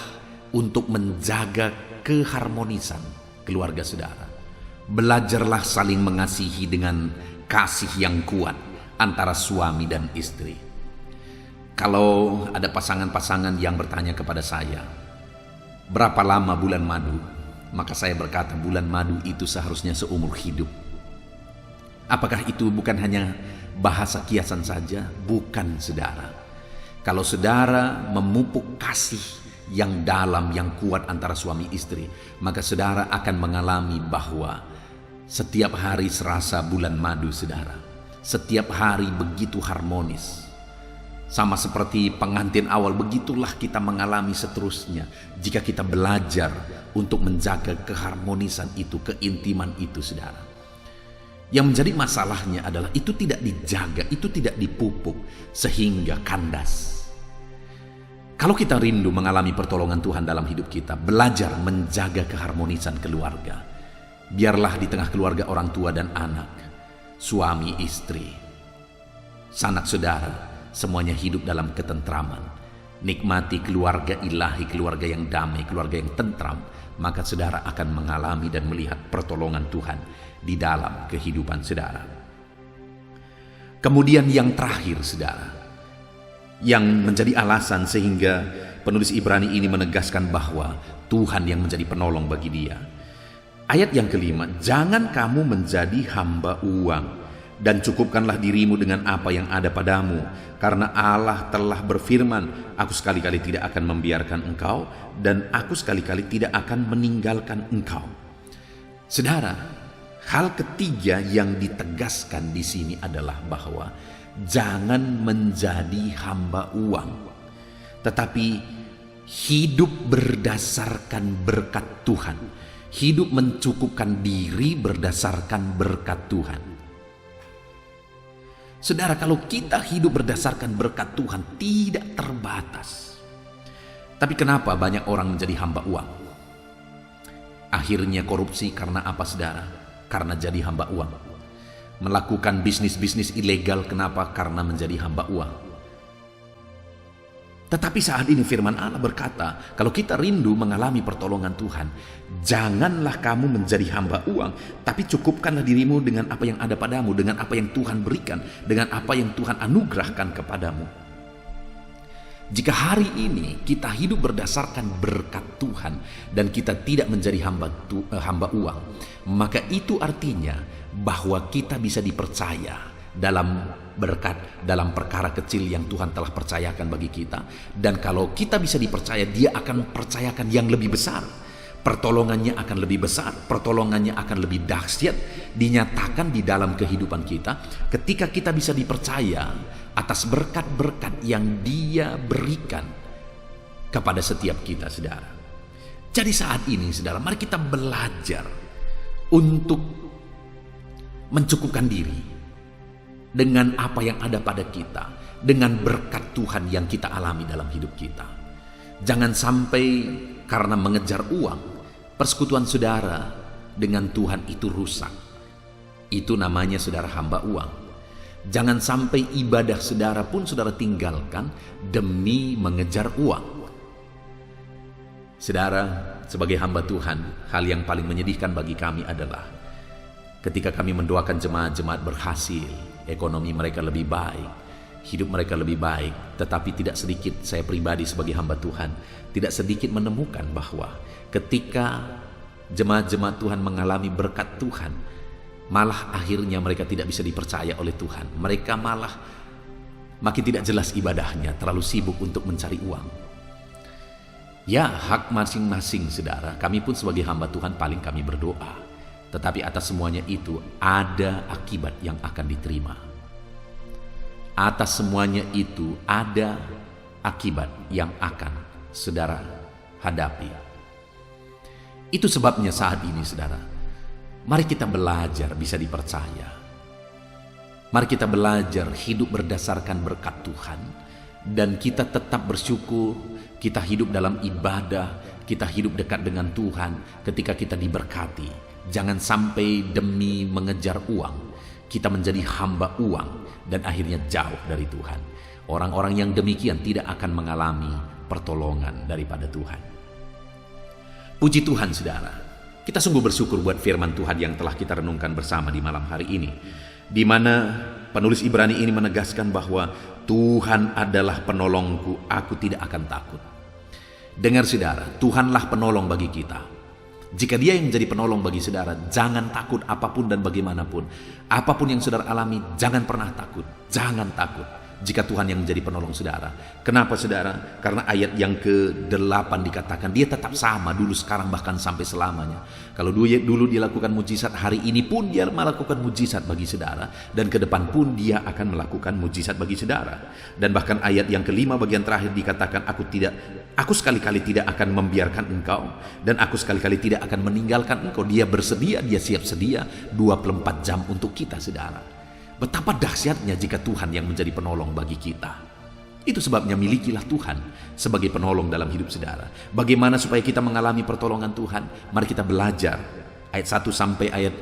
untuk menjaga keharmonisan keluarga saudara. Belajarlah saling mengasihi dengan kasih yang kuat antara suami dan istri. Kalau ada pasangan-pasangan yang bertanya kepada saya, berapa lama bulan madu? Maka saya berkata, bulan madu itu seharusnya seumur hidup. Apakah itu bukan hanya bahasa kiasan saja? Bukan, saudara. Kalau saudara memupuk kasih yang dalam, yang kuat antara suami istri, maka saudara akan mengalami bahwa setiap hari serasa bulan madu, saudara. Setiap hari begitu harmonis. Sama seperti pengantin awal, begitulah kita mengalami seterusnya jika kita belajar untuk menjaga keharmonisan itu, keintiman itu, saudara. Yang menjadi masalahnya adalah itu tidak dijaga, itu tidak dipupuk sehingga kandas. Kalau kita rindu mengalami pertolongan Tuhan dalam hidup kita, belajar menjaga keharmonisan keluarga. Biarlah di tengah keluarga orang tua dan anak, suami, istri, sanak saudara, semuanya hidup dalam ketentraman. Nikmati keluarga ilahi, keluarga yang damai, keluarga yang tentram, maka saudara akan mengalami dan melihat pertolongan Tuhan di dalam kehidupan saudara. Kemudian yang terakhir saudara, yang menjadi alasan sehingga penulis Ibrani ini menegaskan bahwa Tuhan yang menjadi penolong bagi dia. Ayat yang kelima, jangan kamu menjadi hamba uang, dan cukupkanlah dirimu dengan apa yang ada padamu, karena Allah telah berfirman, aku sekali-kali tidak akan membiarkan engkau, dan aku sekali-kali tidak akan meninggalkan engkau. Saudara, hal ketiga yang ditegaskan di sini adalah bahwa jangan menjadi hamba uang, tetapi hidup berdasarkan berkat Tuhan. Hidup mencukupkan diri berdasarkan berkat Tuhan. Saudara, kalau kita hidup berdasarkan berkat Tuhan tidak terbatas. Tapi kenapa banyak orang menjadi hamba uang? Akhirnya korupsi karena apa saudara? Karena jadi hamba uang. Melakukan bisnis-bisnis ilegal kenapa? Karena menjadi hamba uang. Tetapi saat ini firman Allah berkata, kalau kita rindu mengalami pertolongan Tuhan, janganlah kamu menjadi hamba uang, tapi cukupkanlah dirimu dengan apa yang ada padamu, dengan apa yang Tuhan berikan, dengan apa yang Tuhan anugerahkan kepadamu. Jika hari ini kita hidup berdasarkan berkat Tuhan dan kita tidak menjadi hamba uang, maka itu artinya bahwa kita bisa dipercaya dalam berkat, dalam perkara kecil yang Tuhan telah percayakan bagi kita. Dan kalau kita bisa dipercaya, Dia akan percayakan yang lebih besar. Pertolongannya akan lebih besar, pertolongannya akan lebih dahsyat dinyatakan di dalam kehidupan kita ketika kita bisa dipercaya atas berkat-berkat yang Dia berikan kepada setiap kita, saudara. Jadi saat ini, saudara, mari kita belajar untuk mencukupkan diri dengan apa yang ada pada kita, dengan berkat Tuhan yang kita alami dalam hidup kita. Jangan sampai karena mengejar uang, persekutuan saudara dengan Tuhan itu rusak. Itu namanya saudara hamba uang. Jangan sampai ibadah saudara pun saudara tinggalkan demi mengejar uang. Saudara, sebagai hamba Tuhan, hal yang paling menyedihkan bagi kami adalah ketika kami mendoakan jemaat-jemaat berhasil, ekonomi mereka lebih baik, hidup mereka lebih baik, tetapi tidak sedikit saya pribadi sebagai hamba Tuhan, tidak sedikit menemukan bahwa ketika jemaat-jemaat Tuhan mengalami berkat Tuhan, malah akhirnya mereka tidak bisa dipercaya oleh Tuhan. Mereka malah makin tidak jelas ibadahnya, terlalu sibuk untuk mencari uang. Ya, hak masing-masing saudara, kami pun sebagai hamba Tuhan paling kami berdoa. Tetapi atas semuanya itu ada akibat yang akan diterima. Atas semuanya itu ada akibat yang akan saudara hadapi. Itu sebabnya saat ini saudara, mari kita belajar bisa dipercaya. Mari kita belajar hidup berdasarkan berkat Tuhan. Dan kita tetap bersyukur, kita hidup dalam ibadah, kita hidup dekat dengan Tuhan ketika kita diberkati. Jangan sampai demi mengejar uang, kita menjadi hamba uang dan akhirnya jauh dari Tuhan. Orang-orang yang demikian tidak akan mengalami pertolongan daripada Tuhan. Puji Tuhan saudara, kita sungguh bersyukur buat firman Tuhan yang telah kita renungkan bersama di malam hari ini, di mana penulis Ibrani ini menegaskan bahwa Tuhan adalah penolongku, aku tidak akan takut. Dengar saudara, Tuhanlah penolong bagi kita. Jika Dia yang menjadi penolong bagi saudara, jangan takut apapun dan bagaimanapun. Apapun yang saudara alami, jangan pernah takut. Jangan takut jika Tuhan yang menjadi penolong saudara. Kenapa saudara? Karena ayat yang ke-8 dikatakan Dia tetap sama dulu, sekarang, bahkan sampai selamanya. Kalau dulu Dia lakukan mujizat, hari ini pun Dia melakukan mujizat bagi saudara, dan ke depan pun Dia akan melakukan mujizat bagi saudara. Dan bahkan ayat yang ke-5 bagian terakhir dikatakan, aku sekali-kali tidak akan membiarkan engkau, dan aku sekali-kali tidak akan meninggalkan engkau. Dia bersedia, Dia siap sedia 24 jam untuk kita saudara. Betapa dahsyatnya jika Tuhan yang menjadi penolong bagi kita. Itu sebabnya milikilah Tuhan sebagai penolong dalam hidup saudara. Bagaimana supaya kita mengalami pertolongan Tuhan? Mari kita belajar. Ayat 1 sampai ayat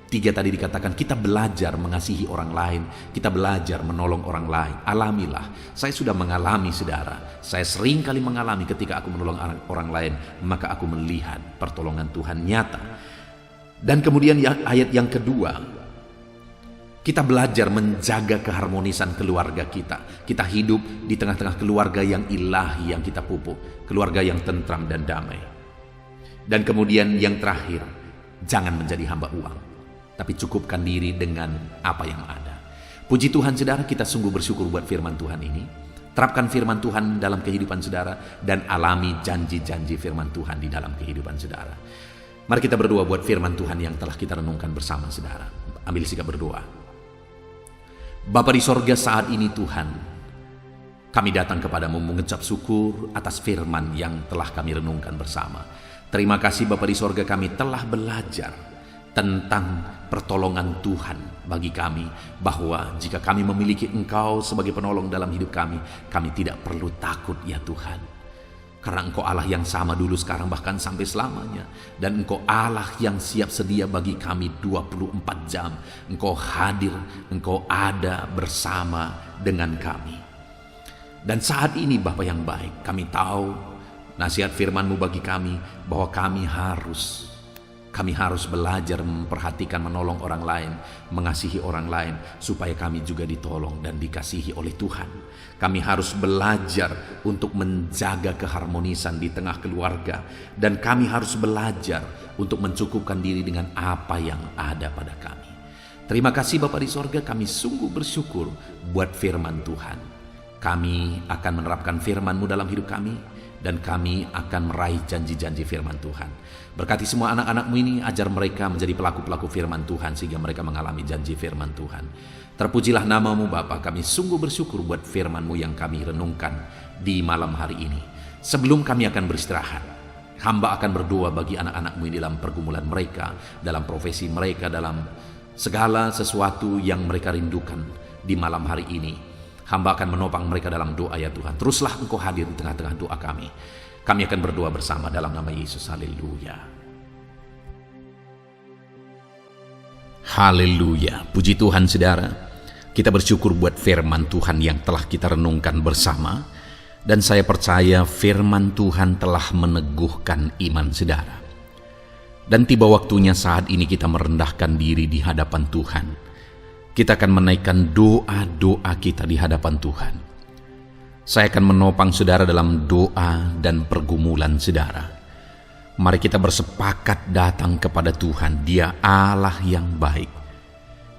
3 tadi dikatakan kita belajar mengasihi orang lain, kita belajar menolong orang lain. Alamilah. Saya sudah mengalami saudara. Saya sering kali mengalami ketika aku menolong orang lain, maka aku melihat pertolongan Tuhan nyata. Dan kemudian ayat yang kedua, kita belajar menjaga keharmonisan keluarga kita. Kita hidup di tengah-tengah keluarga yang ilahi yang kita pupuk. Keluarga yang tentram dan damai. Dan kemudian yang terakhir, jangan menjadi hamba uang. Tapi cukupkan diri dengan apa yang ada. Puji Tuhan saudara, kita sungguh bersyukur buat firman Tuhan ini. Terapkan firman Tuhan dalam kehidupan saudara. Dan alami janji-janji firman Tuhan di dalam kehidupan saudara. Mari kita berdoa buat firman Tuhan yang telah kita renungkan bersama saudara. Ambil sikap berdoa. Bapa di sorga, saat ini Tuhan, kami datang kepadamu mengucap syukur atas firman yang telah kami renungkan bersama. Terima kasih Bapa di sorga, kami telah belajar tentang pertolongan Tuhan bagi kami, bahwa jika kami memiliki Engkau sebagai penolong dalam hidup kami tidak perlu takut ya Tuhan. Karena Engkau Allah yang sama dulu, sekarang, bahkan sampai selamanya. Dan Engkau Allah yang siap sedia bagi kami 24 jam. Engkau hadir, Engkau ada bersama dengan kami. Dan saat ini Bapa yang baik, kami tahu nasihat firman-Mu bagi kami, bahwa kami harus belajar memperhatikan, menolong orang lain, mengasihi orang lain, supaya kami juga ditolong dan dikasihi oleh Tuhan. Kami harus belajar untuk menjaga keharmonisan di tengah keluarga, dan kami harus belajar untuk mencukupkan diri dengan apa yang ada pada kami. Terima kasih Bapa di sorga, kami sungguh bersyukur buat firman Tuhan. Kami akan menerapkan firman-Mu dalam hidup kami, dan kami akan meraih janji-janji firman Tuhan. Berkati semua anak-anak-Mu ini, ajar mereka menjadi pelaku-pelaku firman Tuhan, sehingga mereka mengalami janji firman Tuhan. Terpujilah nama-Mu Bapa, kami sungguh bersyukur buat firman-Mu yang kami renungkan di malam hari ini. Sebelum kami akan beristirahat, hamba akan berdoa bagi anak-anak-Mu ini dalam pergumulan mereka, dalam profesi mereka, dalam segala sesuatu yang mereka rindukan di malam hari ini. Hamba akan menopang mereka dalam doa ya Tuhan. Teruslah Engkau hadir di tengah-tengah doa kami. Kami akan berdoa bersama dalam nama Yesus. Haleluya. Haleluya. Puji Tuhan saudara. Kita bersyukur buat firman Tuhan yang telah kita renungkan bersama. Dan saya percaya firman Tuhan telah meneguhkan iman saudara. Dan tiba waktunya saat ini kita merendahkan diri di hadapan Tuhan. Kita akan menaikkan doa-doa kita di hadapan Tuhan. Saya akan menopang saudara dalam doa dan pergumulan saudara. Mari kita bersepakat datang kepada Tuhan. Dia Allah yang baik.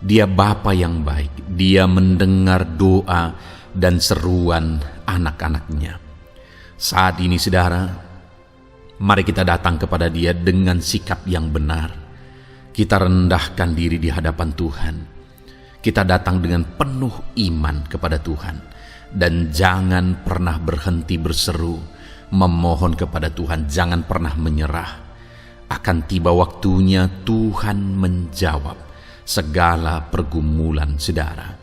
Dia Bapa yang baik. Dia mendengar doa dan seruan anak-anaknya. Saat ini saudara, mari kita datang kepada Dia dengan sikap yang benar. Kita rendahkan diri di hadapan Tuhan. Kita datang dengan penuh iman kepada Tuhan. Dan jangan pernah berhenti berseru, memohon kepada Tuhan. Jangan pernah menyerah. Akan tiba waktunya Tuhan menjawab segala pergumulan saudara.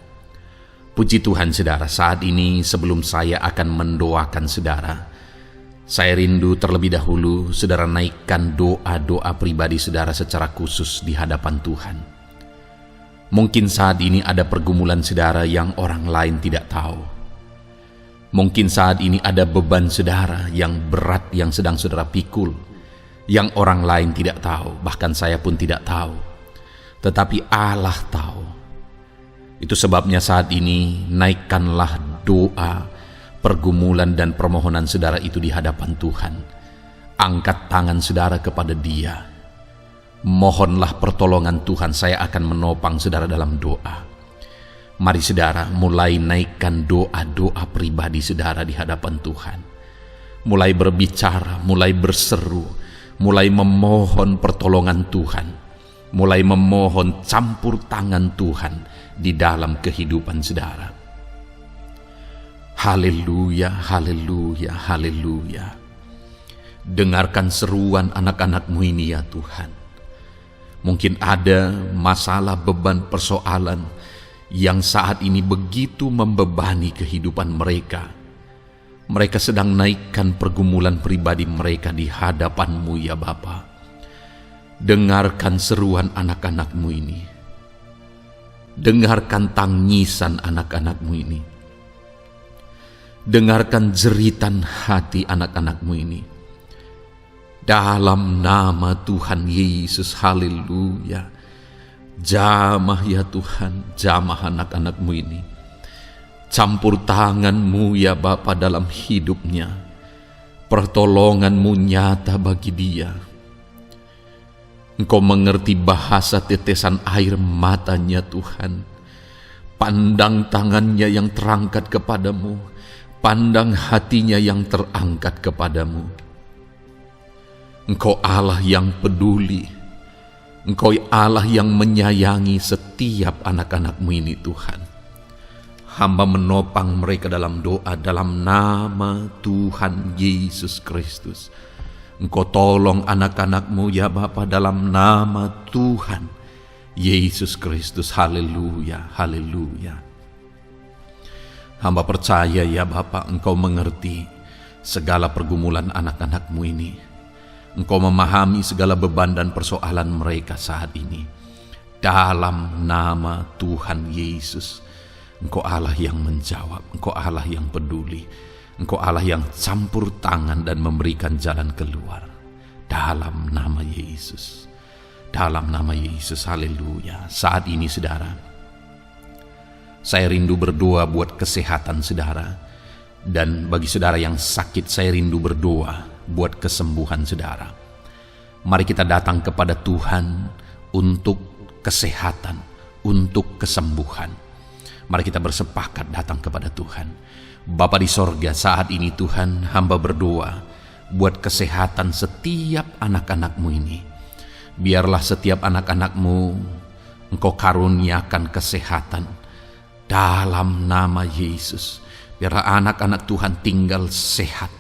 Puji Tuhan saudara, saat ini sebelum saya akan mendoakan saudara, saya rindu terlebih dahulu saudara naikkan doa-doa pribadi saudara secara khusus di hadapan Tuhan. Mungkin saat ini ada pergumulan saudara yang orang lain tidak tahu. Mungkin saat ini ada beban saudara yang berat yang sedang saudara pikul, yang orang lain tidak tahu, bahkan saya pun tidak tahu. Tetapi Allah tahu. Itu sebabnya saat ini naikkanlah doa, pergumulan dan permohonan saudara itu di hadapan Tuhan. Angkat tangan saudara kepada Dia. Mohonlah pertolongan Tuhan, saya akan menopang saudara dalam doa. Mari saudara mulai naikkan doa-doa pribadi saudara di hadapan Tuhan. Mulai berbicara, mulai berseru, mulai memohon pertolongan Tuhan. Mulai memohon campur tangan Tuhan di dalam kehidupan saudara. Haleluya, haleluya, haleluya. Dengarkan seruan anak-anak-Mu ini ya Tuhan. Mungkin ada masalah, beban, persoalan yang saat ini begitu membebani kehidupan mereka. Mereka sedang naikkan pergumulan pribadi mereka di hadapan-Mu ya Bapa. Dengarkan seruan anak-anak-Mu ini. Dengarkan tangisan anak-anak-Mu ini. Dengarkan jeritan hati anak-anak-Mu ini. Dalam nama Tuhan Yesus, haleluya. Jamah ya Tuhan, jamah anak-anak-Mu ini. Campur tangan-Mu ya Bapa dalam hidupnya. Pertolongan-Mu nyata bagi dia. Engkau mengerti bahasa tetesan air matanya Tuhan. Pandang tangannya yang terangkat kepadamu. Pandang hatinya yang terangkat kepadamu. Engkau Allah yang peduli. Engkau Allah yang menyayangi setiap anak-anak-Mu ini Tuhan. Hamba menopang mereka dalam doa dalam nama Tuhan Yesus Kristus. Engkau tolong anak-anak-Mu ya Bapa dalam nama Tuhan Yesus Kristus. Haleluya, haleluya. Hamba percaya ya Bapa, Engkau mengerti segala pergumulan anak-anak-Mu ini. Engkau memahami segala beban dan persoalan mereka saat ini. Dalam nama Tuhan Yesus. Engkau Allah yang menjawab, Engkau Allah yang peduli, Engkau Allah yang campur tangan dan memberikan jalan keluar. Dalam nama Yesus, dalam nama Yesus, haleluya. Saat ini saudara, saya rindu berdoa buat kesehatan saudara. Dan bagi saudara yang sakit, saya rindu berdoa buat kesembuhan saudara. Mari kita datang kepada Tuhan untuk kesehatan, untuk kesembuhan. Mari kita bersepakat datang kepada Tuhan. Bapa di sorga, saat ini Tuhan, hamba berdoa buat kesehatan setiap anak-anak-Mu ini. Biarlah setiap anak-anak-Mu Engkau karuniakan kesehatan dalam nama Yesus. Biarlah anak-anak Tuhan tinggal sehat,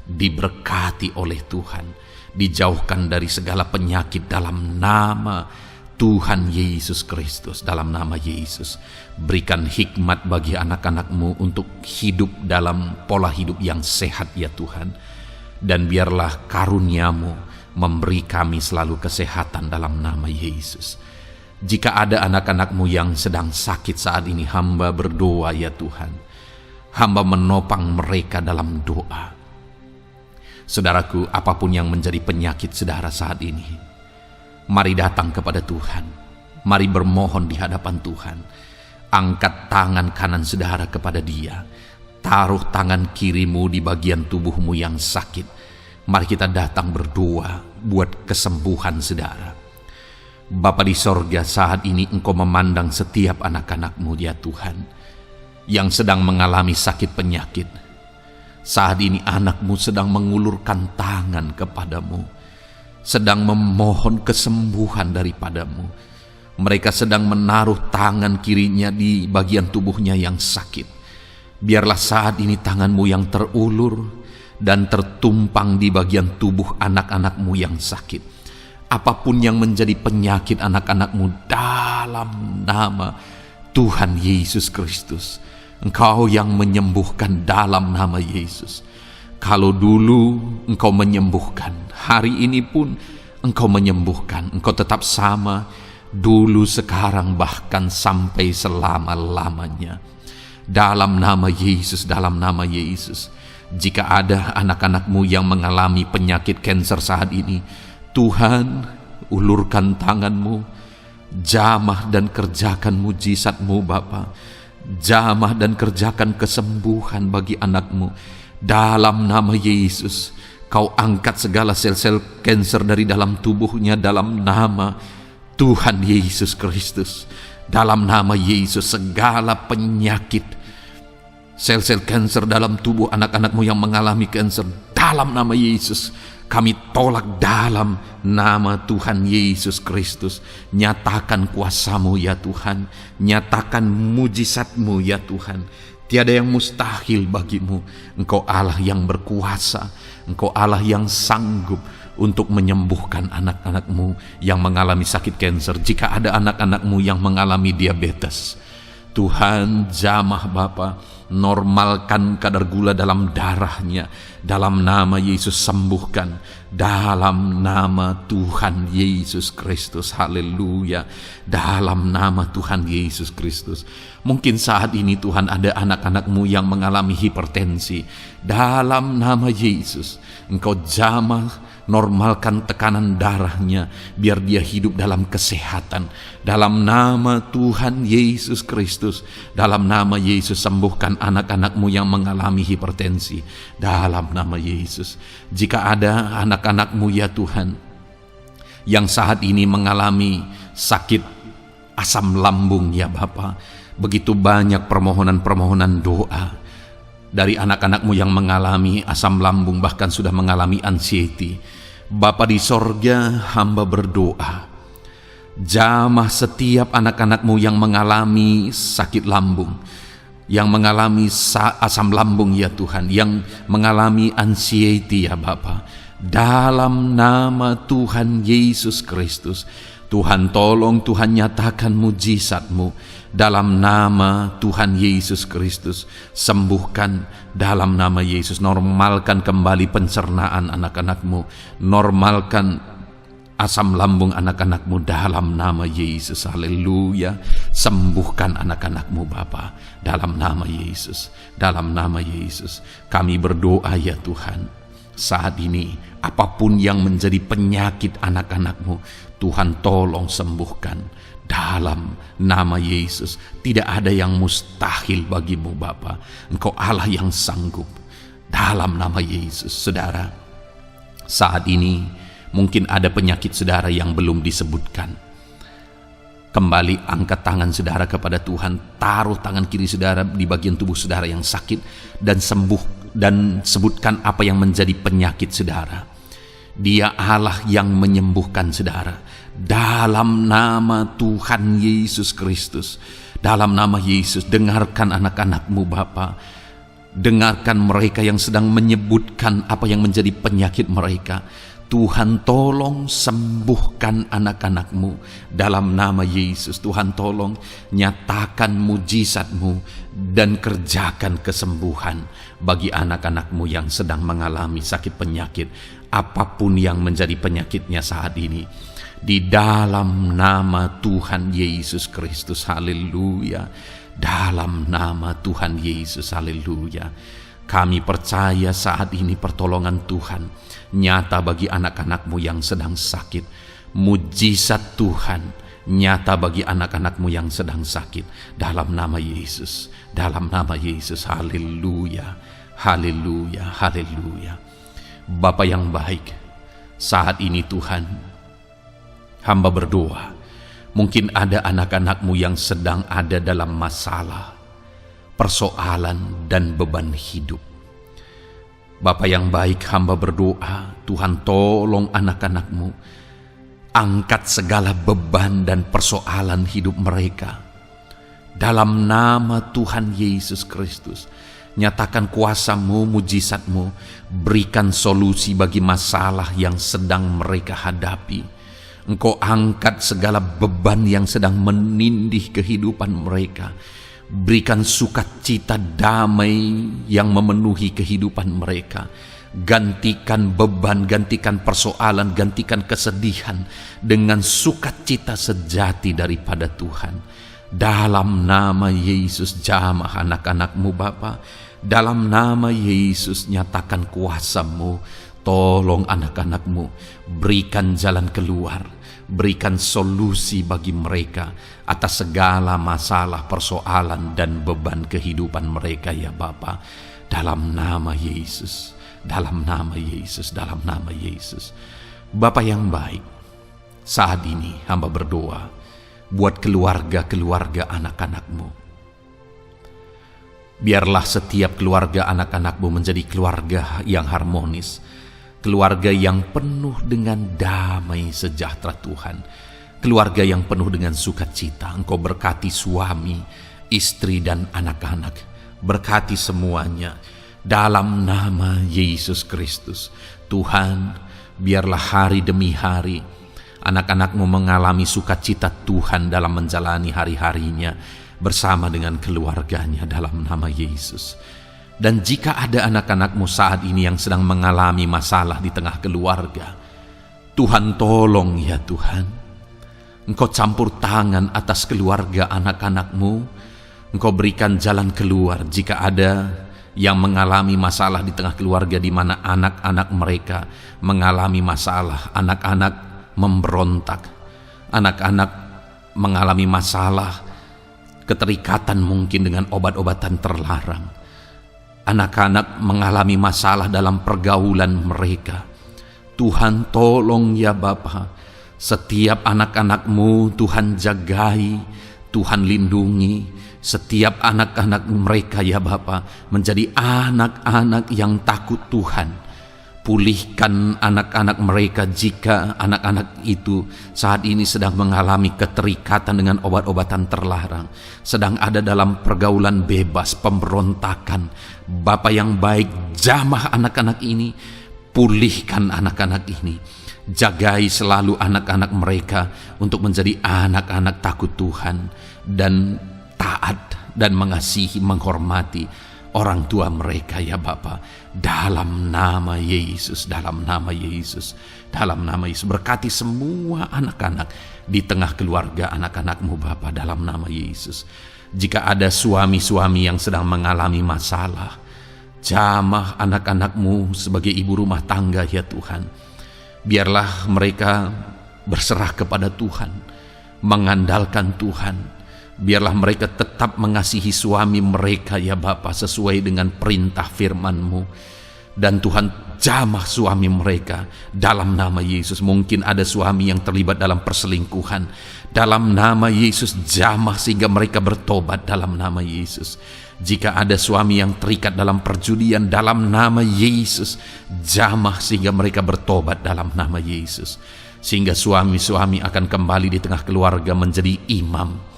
diberkati oleh Tuhan, dijauhkan dari segala penyakit dalam nama Tuhan Yesus Kristus. Dalam nama Yesus, berikan hikmat bagi anak-anak-Mu untuk hidup dalam pola hidup yang sehat ya Tuhan. Dan biarlah karunia-Mu memberi kami selalu kesehatan dalam nama Yesus. Jika ada anak-anak-Mu yang sedang sakit saat ini, hamba berdoa ya Tuhan. Hamba menopang mereka dalam doa. Saudaraku, apapun yang menjadi penyakit saudara saat ini, mari datang kepada Tuhan. Mari bermohon di hadapan Tuhan. Angkat tangan kanan saudara kepada Dia. Taruh tangan kirimu di bagian tubuhmu yang sakit. Mari kita datang berdoa buat kesembuhan saudara. Bapa di sorga, saat ini Engkau memandang setiap anak-anak-Mu ya Tuhan, yang sedang mengalami sakit penyakit. Saat ini anak-Mu sedang mengulurkan tangan kepadamu, sedang memohon kesembuhan daripadamu. Mereka sedang menaruh tangan kirinya di bagian tubuhnya yang sakit. Biarlah saat ini tangan-Mu yang terulur dan tertumpang di bagian tubuh anak-anak-Mu yang sakit. Apapun yang menjadi penyakit anak-anak-Mu, dalam nama Tuhan Yesus Kristus, Engkau yang menyembuhkan dalam nama Yesus. Kalau dulu Engkau menyembuhkan, hari ini pun Engkau menyembuhkan. Engkau tetap sama, dulu, sekarang, bahkan sampai selama-lamanya. Dalam nama Yesus, dalam nama Yesus. Jika ada anak-anak-Mu yang mengalami penyakit kanker saat ini, Tuhan, ulurkan tangan-Mu, jamah dan kerjakan mujizat-Mu Bapa. Jamah dan kerjakan kesembuhan bagi anak-Mu. Dalam nama Yesus, Kau angkat segala sel-sel kanker dari dalam tubuhnya dalam nama Tuhan Yesus Kristus. Dalam nama Yesus, segala penyakit, sel-sel kanker dalam tubuh anak-anak-Mu yang mengalami kanker, dalam nama Yesus, kami tolak dalam nama Tuhan Yesus Kristus. Nyatakan kuasa-Mu ya Tuhan, nyatakan mujizat-Mu ya Tuhan. Tiada yang mustahil bagi-Mu. Engkau Allah yang berkuasa, Engkau Allah yang sanggup untuk menyembuhkan anak-anak-Mu yang mengalami sakit kanker. Jika ada anak-anak-Mu yang mengalami diabetes, Tuhan, jamah Bapa, normalkan kadar gula dalam darahnya. Dalam nama Yesus sembuhkan. Dalam nama Tuhan Yesus Kristus. Haleluya. Dalam nama Tuhan Yesus Kristus. Mungkin saat ini Tuhan ada anak-anak-Mu yang mengalami hipertensi. Dalam nama Yesus, Engkau jamah, normalkan tekanan darahnya, biar dia hidup dalam kesehatan. Dalam nama Tuhan Yesus Kristus, dalam nama Yesus sembuhkan anak-anak-Mu yang mengalami hipertensi. Dalam nama Yesus, jika ada anak-anak-Mu ya Tuhan, yang saat ini mengalami sakit asam lambung ya Bapa, begitu banyak permohonan-permohonan doa dari anak-anak-Mu yang mengalami asam lambung, bahkan sudah mengalami anxiety. Bapa di sorga, hamba berdoa, jamah setiap anak-anak-Mu yang mengalami sakit lambung, yang mengalami asam lambung ya Tuhan, yang mengalami anxiety ya Bapa. Dalam nama Tuhan Yesus Kristus, Tuhan tolong, Tuhan nyatakan mujizat-Mu. Dalam nama Tuhan Yesus Kristus, sembuhkan dalam nama Yesus. Normalkan kembali pencernaan anak-anak-Mu, normalkan asam lambung anak-anak-Mu dalam nama Yesus. Haleluya. Sembuhkan anak-anak-Mu Bapa dalam nama Yesus. Dalam nama Yesus kami berdoa ya Tuhan, saat ini apapun yang menjadi penyakit anak-anak-Mu, Tuhan tolong sembuhkan dalam nama Yesus. Tidak ada yang mustahil bagi-Mu Bapa. Engkau Allah yang sanggup. Dalam nama Yesus. Saudara, saat ini mungkin ada penyakit saudara yang belum disebutkan. Kembali angkat tangan saudara kepada Tuhan, taruh tangan kiri saudara di bagian tubuh saudara yang sakit, dan sembuh, dan sebutkan apa yang menjadi penyakit saudara. Dia Allah yang menyembuhkan saudara. Dalam nama Tuhan Yesus Kristus, dalam nama Yesus, dengarkan anak-anak-Mu Bapa. Dengarkan mereka yang sedang menyebutkan apa yang menjadi penyakit mereka. Tuhan tolong sembuhkan anak-anak-Mu dalam nama Yesus. Tuhan tolong nyatakan mujizat-Mu dan kerjakan kesembuhan bagi anak-anak-Mu yang sedang mengalami sakit penyakit, apapun yang menjadi penyakitnya saat ini. Di dalam nama Tuhan Yesus Kristus, haleluya. Dalam nama Tuhan Yesus, haleluya. Kami percaya saat ini pertolongan Tuhan nyata bagi anak-anak-Mu yang sedang sakit. Mujizat Tuhan nyata bagi anak-anak-Mu yang sedang sakit. Dalam nama Yesus, dalam nama Yesus, haleluya, haleluya, haleluya. Bapa yang baik, saat ini Tuhan, hamba berdoa, mungkin ada anak-anak-Mu yang sedang ada dalam masalah, persoalan, dan beban hidup. Bapa yang baik, hamba berdoa, Tuhan tolong anak-anak-Mu, angkat segala beban dan persoalan hidup mereka. Dalam nama Tuhan Yesus Kristus, nyatakan kuasa-Mu, mujizat-Mu, berikan solusi bagi masalah yang sedang mereka hadapi. Engkau angkat segala beban yang sedang menindih kehidupan mereka. Berikan sukacita damai yang memenuhi kehidupan mereka. Gantikan beban, gantikan persoalan, gantikan kesedihan dengan sukacita sejati daripada Tuhan. Dalam nama Yesus, jamah anak-anak-Mu Bapa. Dalam nama Yesus, nyatakan kuasa-Mu. Tolong anak-anak-Mu, berikan jalan keluar, berikan solusi bagi mereka atas segala masalah, persoalan, dan beban kehidupan mereka ya Bapa. Dalam nama Yesus, dalam nama Yesus, dalam nama Yesus. Bapa yang baik, saat ini hamba berdoa buat keluarga-keluarga anak-anak-Mu. Biarlah setiap keluarga anak-anak-Mu menjadi keluarga yang harmonis, keluarga yang penuh dengan damai sejahtera Tuhan, keluarga yang penuh dengan sukacita. Engkau berkati suami, istri, dan anak-anak. Berkati semuanya dalam nama Yesus Kristus. Tuhan, biarlah hari demi hari anak-anak-Mu mengalami sukacita Tuhan dalam menjalani hari-harinya. bersama dengan keluarganya dalam nama Yesus. Dan jika ada anak-anakmu saat ini yang sedang mengalami masalah di tengah keluarga, Tuhan tolong ya Tuhan. Engkau campur tangan atas keluarga anak-anakmu. Engkau berikan jalan keluar jika ada yang mengalami masalah di tengah keluarga di mana anak-anak mereka mengalami masalah, anak-anak memberontak, anak-anak mengalami masalah, keterikatan mungkin dengan obat-obatan terlarang, anak-anak mengalami masalah dalam pergaulan mereka. Tuhan tolong ya Bapa, setiap anak-anakmu Tuhan jagai, Tuhan lindungi. Setiap anak-anak mereka ya Bapa menjadi anak-anak yang takut Tuhan. Pulihkan anak-anak mereka jika anak-anak itu saat ini sedang mengalami keterikatan dengan obat-obatan terlarang, sedang ada dalam pergaulan bebas, pemberontakan. Bapa yang baik, jamah anak-anak ini, pulihkan anak-anak ini. Jagai selalu anak-anak mereka untuk menjadi anak-anak takut Tuhan dan taat dan mengasihi, menghormati orang tua mereka ya Bapa. Dalam nama Yesus, dalam nama Yesus, dalam nama Yesus. Berkati semua anak-anak di tengah keluarga anak-anakmu Bapa, dalam nama Yesus. Jika ada suami-suami yang sedang mengalami masalah, jamah anak-anakmu sebagai ibu rumah tangga ya Tuhan. Biarlah mereka berserah kepada Tuhan, mengandalkan Tuhan. Biarlah mereka tetap mengasihi suami mereka ya Bapa sesuai dengan perintah firman-Mu. Dan Tuhan jamah suami mereka dalam nama Yesus. Mungkin ada suami yang terlibat dalam perselingkuhan, dalam nama Yesus jamah sehingga mereka bertobat dalam nama Yesus. Jika ada suami yang terikat dalam perjudian, dalam nama Yesus jamah sehingga mereka bertobat dalam nama Yesus. Sehingga suami-suami akan kembali di tengah keluarga menjadi imam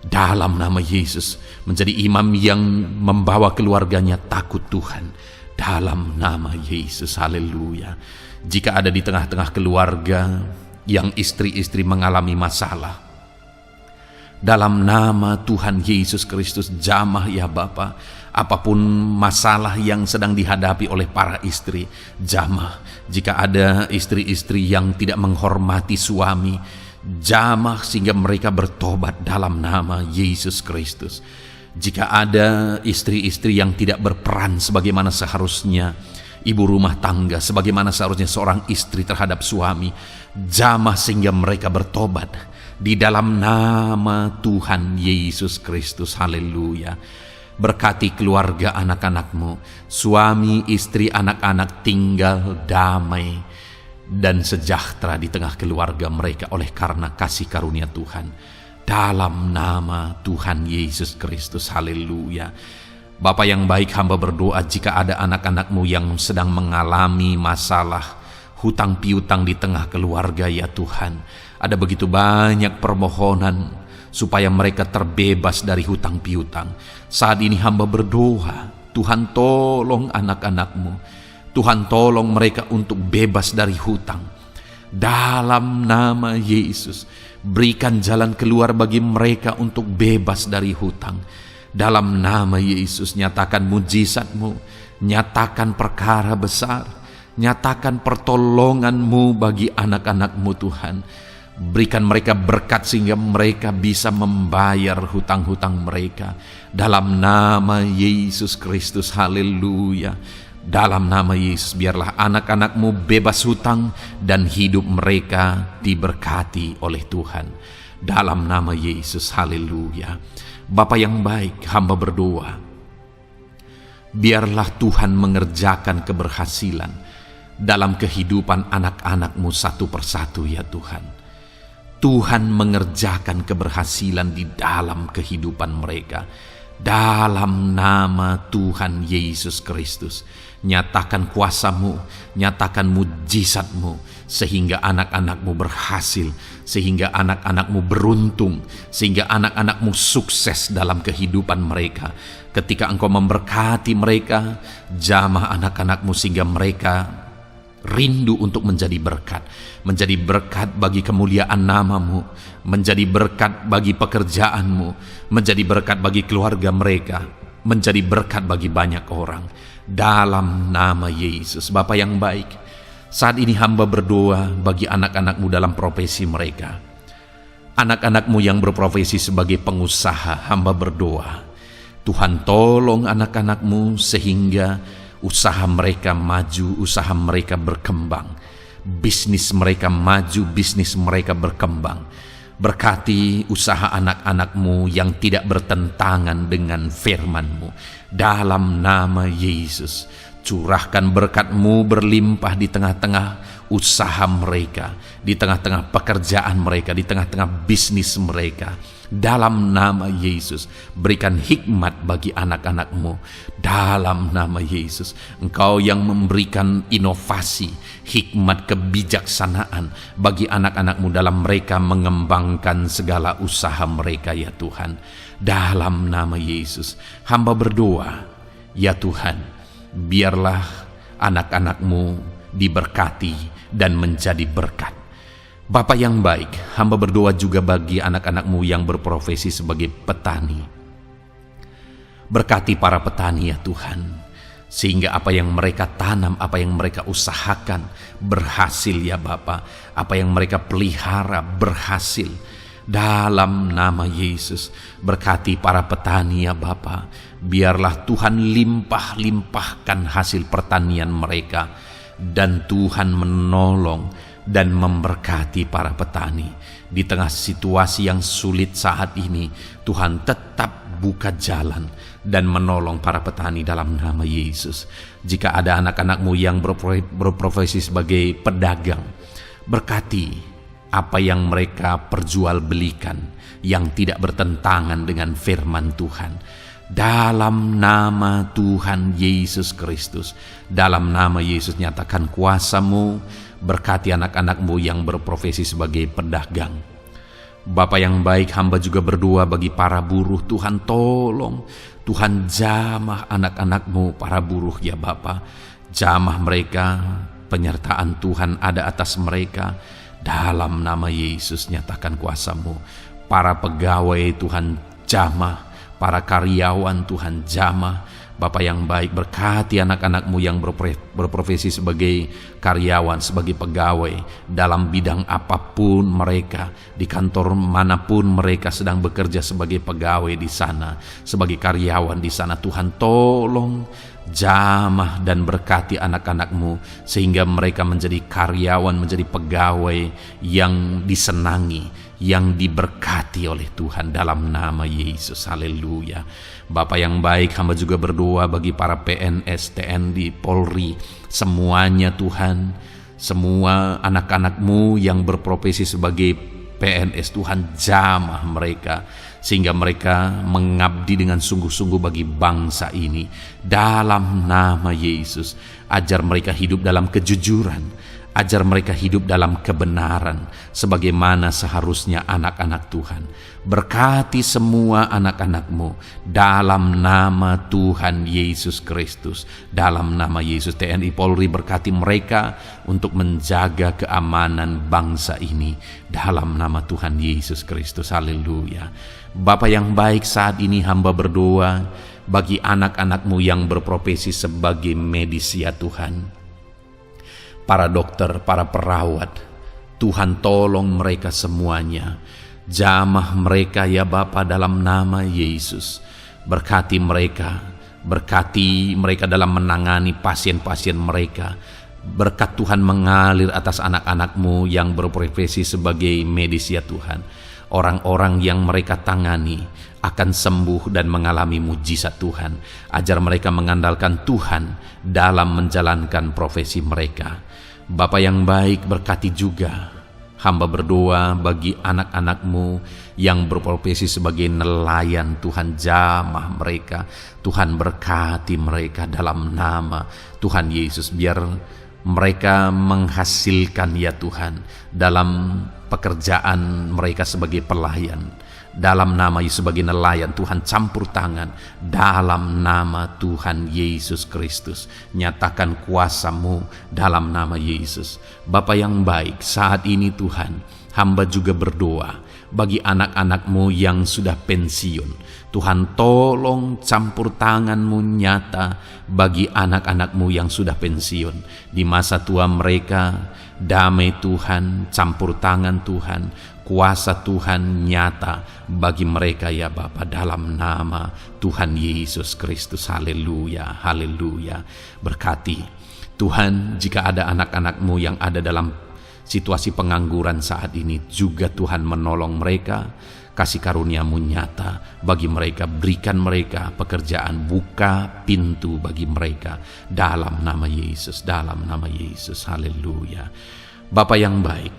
dalam nama Yesus, menjadi imam yang membawa keluarganya takut Tuhan dalam nama Yesus. Haleluya. Jika ada di tengah-tengah keluarga yang istri-istri mengalami masalah, dalam nama Tuhan Yesus Kristus jamah ya Bapa, apapun masalah yang sedang dihadapi oleh para istri, jamah. Jika ada istri-istri yang tidak menghormati suami, jamah sehingga mereka bertobat dalam nama Yesus Kristus. Jika ada istri-istri yang tidak berperan sebagaimana seharusnya ibu rumah tangga, sebagaimana seharusnya seorang istri terhadap suami, jamah sehingga mereka bertobat di dalam nama Tuhan Yesus Kristus. Haleluya. Berkati keluarga anak-anakmu, suami, istri, anak-anak tinggal damai dan sejahtera di tengah keluarga mereka oleh karena kasih karunia Tuhan dalam nama Tuhan Yesus Kristus. Haleluya. Bapa yang baik, hamba berdoa jika ada anak-anakmu yang sedang mengalami masalah hutang piutang di tengah keluarga ya Tuhan, ada begitu banyak permohonan supaya mereka terbebas dari hutang piutang. Saat ini hamba berdoa, Tuhan tolong anak-anakmu, Tuhan tolong mereka untuk bebas dari hutang. Dalam nama Yesus, berikan jalan keluar bagi mereka untuk bebas dari hutang. Dalam nama Yesus, nyatakan mujizat-Mu, nyatakan perkara besar, nyatakan pertolongan-Mu bagi anak-anak-Mu Tuhan. Berikan mereka berkat sehingga mereka bisa membayar hutang-hutang mereka. Dalam nama Yesus Kristus, haleluya. Dalam nama Yesus, biarlah anak-anak-Mu bebas hutang dan hidup mereka diberkati oleh Tuhan. Dalam nama Yesus, haleluya. Bapa yang baik, hamba berdoa, biarlah Tuhan mengerjakan keberhasilan dalam kehidupan anak-anak-Mu satu persatu ya Tuhan. Tuhan mengerjakan keberhasilan di dalam kehidupan mereka. Dalam nama Tuhan Yesus Kristus, nyatakan kuasa-Mu, nyatakan mujizat-Mu, sehingga anak-anak-Mu berhasil, sehingga anak-anak-Mu beruntung, sehingga anak-anak-Mu sukses dalam kehidupan mereka. Ketika Engkau memberkati mereka, jamah anak-anak-Mu sehingga mereka rindu untuk menjadi berkat bagi kemuliaan nama-Mu, menjadi berkat bagi pekerjaan-Mu, menjadi berkat bagi keluarga mereka, menjadi berkat bagi banyak orang. Dalam nama Yesus. Bapa yang baik, saat ini hamba berdoa bagi anak-anak-Mu dalam profesi mereka. Anak-anak-Mu yang berprofesi sebagai pengusaha, hamba berdoa, Tuhan tolong anak-anak-Mu sehingga usaha mereka maju, usaha mereka berkembang, bisnis mereka maju, bisnis mereka berkembang. Berkati usaha anak-anak-Mu yang tidak bertentangan dengan firman-Mu. Dalam nama Yesus, curahkan berkat-Mu berlimpah di tengah-tengah usaha mereka, di tengah-tengah pekerjaan mereka, di tengah-tengah bisnis mereka. Dalam nama Yesus, berikan hikmat bagi anak-anak-Mu. Dalam nama Yesus, Engkau yang memberikan inovasi, hikmat, kebijaksanaan bagi anak-anak-Mu dalam mereka mengembangkan segala usaha mereka, ya Tuhan. Dalam nama Yesus, hamba berdoa, ya Tuhan, biarlah anak-anak-Mu diberkati dan menjadi berkat. Bapa yang baik, hamba berdoa juga bagi anak-anak-Mu yang berprofesi sebagai petani. Berkati para petani, ya Tuhan, sehingga apa yang mereka tanam, apa yang mereka usahakan berhasil, ya Bapa. Apa yang mereka pelihara berhasil. Dalam nama Yesus, berkati para petani, ya Bapa. Biarlah Tuhan limpah-limpahkan hasil pertanian mereka, dan Tuhan menolong dan memberkati para petani. Di tengah situasi yang sulit saat ini, Tuhan tetap buka jalan dan menolong para petani dalam nama Yesus. Jika ada anak-anak-Mu yang berprofesi sebagai pedagang, berkati apa yang mereka perjualbelikan yang tidak bertentangan dengan firman Tuhan. Dalam nama Tuhan Yesus Kristus, dalam nama Yesus, nyatakan kuasa-Mu, berkati anak-anak-Mu yang berprofesi sebagai pedagang. Bapa yang baik, hamba juga berdoa bagi para buruh. Tuhan tolong, Tuhan jamah anak-anak-Mu para buruh, ya Bapa. Jamah mereka, penyertaan Tuhan ada atas mereka. Dalam nama Yesus, nyatakan kuasa-Mu. Para pegawai Tuhan jamah, para karyawan Tuhan jamah. Bapa yang baik, berkati anak-anak-Mu yang berprofesi sebagai karyawan, sebagai pegawai dalam bidang apapun mereka, di kantor manapun mereka sedang bekerja sebagai pegawai di sana, sebagai karyawan di sana. Tuhan tolong jamah dan berkati anak-anak-Mu sehingga mereka menjadi karyawan, menjadi pegawai yang disenangi, yang diberkati oleh Tuhan dalam nama Yesus. Haleluya. Bapa yang baik, hamba juga berdoa bagi para PNS, TNI, Polri, semuanya Tuhan, semua anak-anak-Mu yang berprofesi sebagai PNS, Tuhan jamah mereka sehingga mereka mengabdi dengan sungguh-sungguh bagi bangsa ini. Dalam nama Yesus, ajar mereka hidup dalam kejujuran, ajar mereka hidup dalam kebenaran sebagaimana seharusnya anak-anak Tuhan. Berkati semua anak-anak-Mu dalam nama Tuhan Yesus Kristus. Dalam nama Yesus, TNI Polri, berkati mereka untuk menjaga keamanan bangsa ini dalam nama Tuhan Yesus Kristus. Haleluya. Bapa yang baik, saat ini hamba berdoa bagi anak-anak-Mu yang berprofesi sebagai medis, ya Tuhan. Para dokter, para perawat, Tuhan tolong mereka semuanya. Jamah mereka, ya Bapa, dalam nama Yesus. Berkati mereka dalam menangani pasien-pasien mereka. Berkat Tuhan mengalir atas anak-anak-Mu yang berprofesi sebagai medis, ya Tuhan. Orang-orang yang mereka tangani akan sembuh dan mengalami mujizat Tuhan. Ajar mereka mengandalkan Tuhan dalam menjalankan profesi mereka. Bapa yang baik, berkati juga hamba berdoa bagi anak-anak-Mu yang berprofesi sebagai nelayan. Tuhan jamah mereka, Tuhan berkati mereka dalam nama Tuhan Yesus. Biar mereka menghasilkan, ya Tuhan, dalam pekerjaan mereka sebagai pelayan. dalam nama Yesus. Sebagai nelayan, Tuhan campur tangan dalam nama Tuhan Yesus Kristus. Nyatakan kuasa-Mu dalam nama Yesus. Bapa yang baik, saat ini Tuhan, hamba juga berdoa bagi anak-anak-Mu yang sudah pensiun. Tuhan, tolong campur tangan-Mu nyata bagi anak-anak-Mu yang sudah pensiun. Di masa tua mereka, damai Tuhan, campur tangan Tuhan, kuasa Tuhan nyata bagi mereka ya Bapa, dalam nama Tuhan Yesus Kristus. Haleluya, haleluya. Berkati Tuhan, jika ada anak-anak-Mu yang ada dalam situasi pengangguran saat ini, juga Tuhan menolong mereka. Kasih karunia-Mu nyata bagi mereka, berikan mereka pekerjaan, buka pintu bagi mereka dalam nama Yesus, dalam nama Yesus. Haleluya. Bapa yang baik,